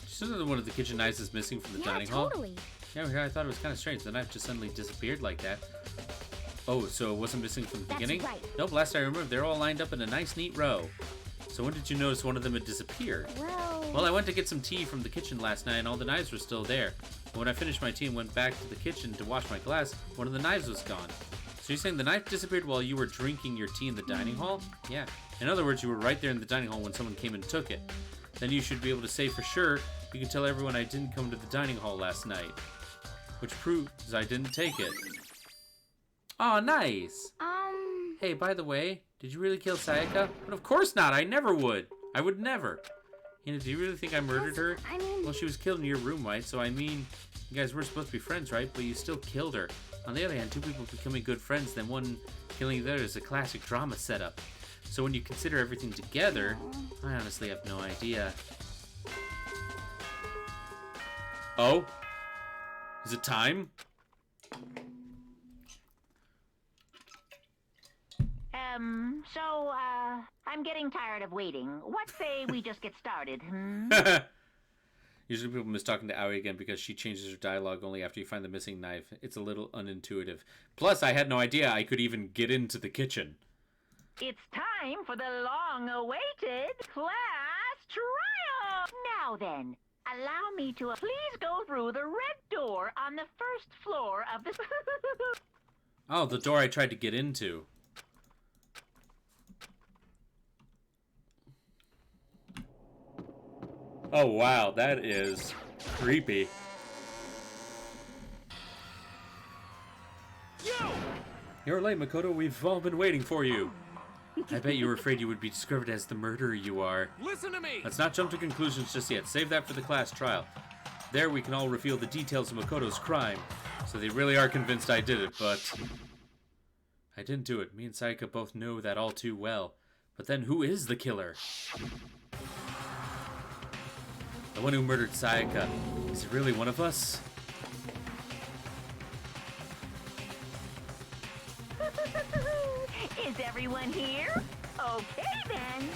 Just another one of the kitchen knives is missing from the dining hall. Yeah, here I thought it was kind of strange. The knife just suddenly disappeared like that. Oh, so it wasn't missing from the beginning? Right. Nope, last I remember, they're all lined up in a nice, neat row. So when did you notice one of them had disappeared? Well, I went to get some tea from the kitchen last night, and all the knives were still there. But when I finished my tea and went back to the kitchen to wash my glass, one of the knives was gone. So you're saying the knife disappeared while you were drinking your tea in the dining hall? Yeah. In other words, you were right there in the dining hall when someone came and took it. Then you should be able to say for sure, you can tell everyone I didn't come to the dining hall last night. Which proves I didn't take it. Aw, nice! Hey, by the way, did you really kill Sayaka? But of course not, I never would. I would never. You know, do you really think I murdered her? I mean... Well, she was killed in your room, right? So, I mean, you guys were supposed to be friends, right? But you still killed her. On the other hand, two people becoming good friends, then one killing the other is a classic drama setup. So when you consider everything together, I honestly have no idea. Oh? Is it time? I'm getting tired of waiting. What say we just get started, hmm? Usually people miss talking to Aoi again because she changes her dialogue only after you find the missing knife. It's a little unintuitive. Plus, I had no idea I could even get into the kitchen. It's time for the long-awaited class trial! Now then, allow me to please go through the red door on the first floor of the... Oh, the door I tried to get into. Oh, wow, that is creepy. You're late, Makoto. We've all been waiting for you. I bet you were afraid you would be discovered as the murderer you are. Listen to me! Let's not jump to conclusions just yet. Save that for the class trial. There we can all reveal the details of Makoto's crime. So they really are convinced I did it, but... I didn't do it. Me and Sayaka both know that all too well. But then who is the killer? The one who murdered Sayaka. Is it really one of us? Is everyone here? Okay then.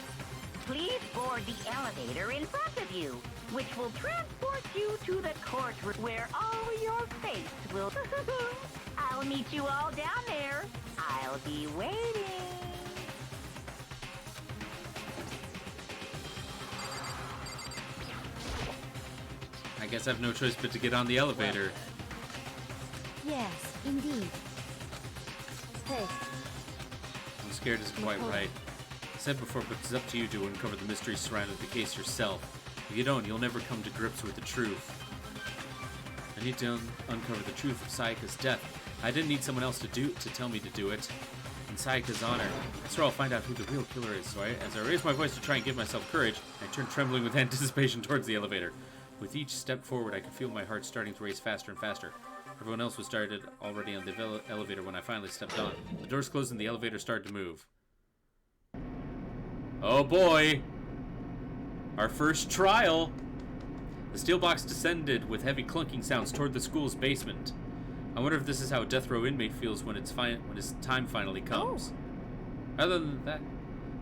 Please board the elevator in front of you, which will transport you to the courtroom where all your fates will... I'll meet you all down there. I'll be waiting. I guess I have no choice but to get on the elevator. Yes, indeed. Hey, I'm scared isn't quite right. I said before, but it's up to you to uncover the mystery surrounding the case yourself. If you don't, you'll never come to grips with the truth. I need to uncover the truth of Sayaka's death. I didn't need someone else to tell me to do it. In Sayaka's honor, I swear I'll find out who the real killer is. So as I raise my voice to try and give myself courage, I turn trembling with anticipation towards the elevator. With each step forward, I could feel my heart starting to race faster and faster. Everyone else was started already on the elevator when I finally stepped on. The doors closed and the elevator started to move. Oh boy! Our first trial! The steel box descended with heavy clunking sounds toward the school's basement. I wonder if this is how a death row inmate feels when his time finally comes. Other than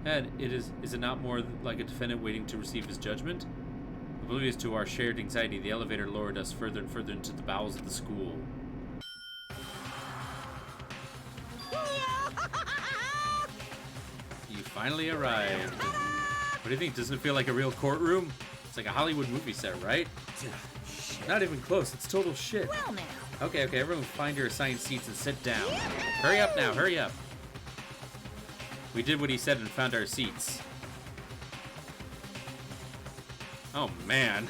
that, is it not more like a defendant waiting to receive his judgment? Oblivious to our shared anxiety, the elevator lowered us further and further into the bowels of the school. You finally arrived. What do you think? Doesn't it feel like a real courtroom? It's like a Hollywood movie set, right? Not even close. It's total shit. Well, now. Okay, everyone find your assigned seats and sit down. Hurry up now, hurry up. We did what he said and found our seats. Oh man.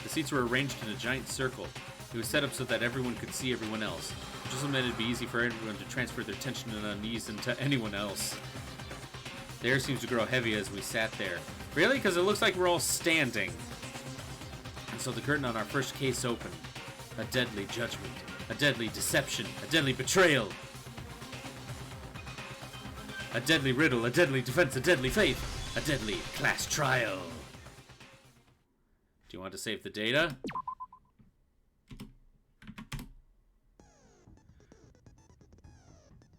The seats were arranged in a giant circle. It was set up so that everyone could see everyone else, which also meant it'd be easy for everyone to transfer their tension and unease into anyone else. The air seems to grow heavy as we sat there. Really? Because it looks like we're all standing. And so the curtain on our first case opened. A deadly judgment. A deadly deception. A deadly betrayal. A deadly riddle. A deadly defense. A deadly faith. A deadly class trial. Do you want to save the data?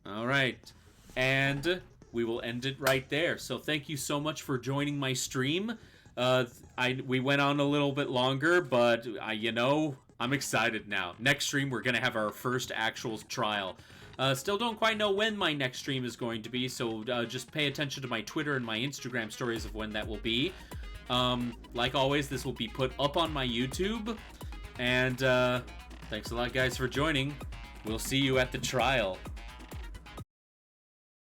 Alright. And we will end it right there. So thank you so much for joining my stream. We went on a little bit longer, but you know, I'm excited now. Next stream, we're going to have our first actual trial. Still don't quite know when my next stream is going to be, so just pay attention to my Twitter and my Instagram stories of when that will be. Like always, this will be put up on my YouTube. And thanks a lot, guys, for joining. We'll see you at the trial.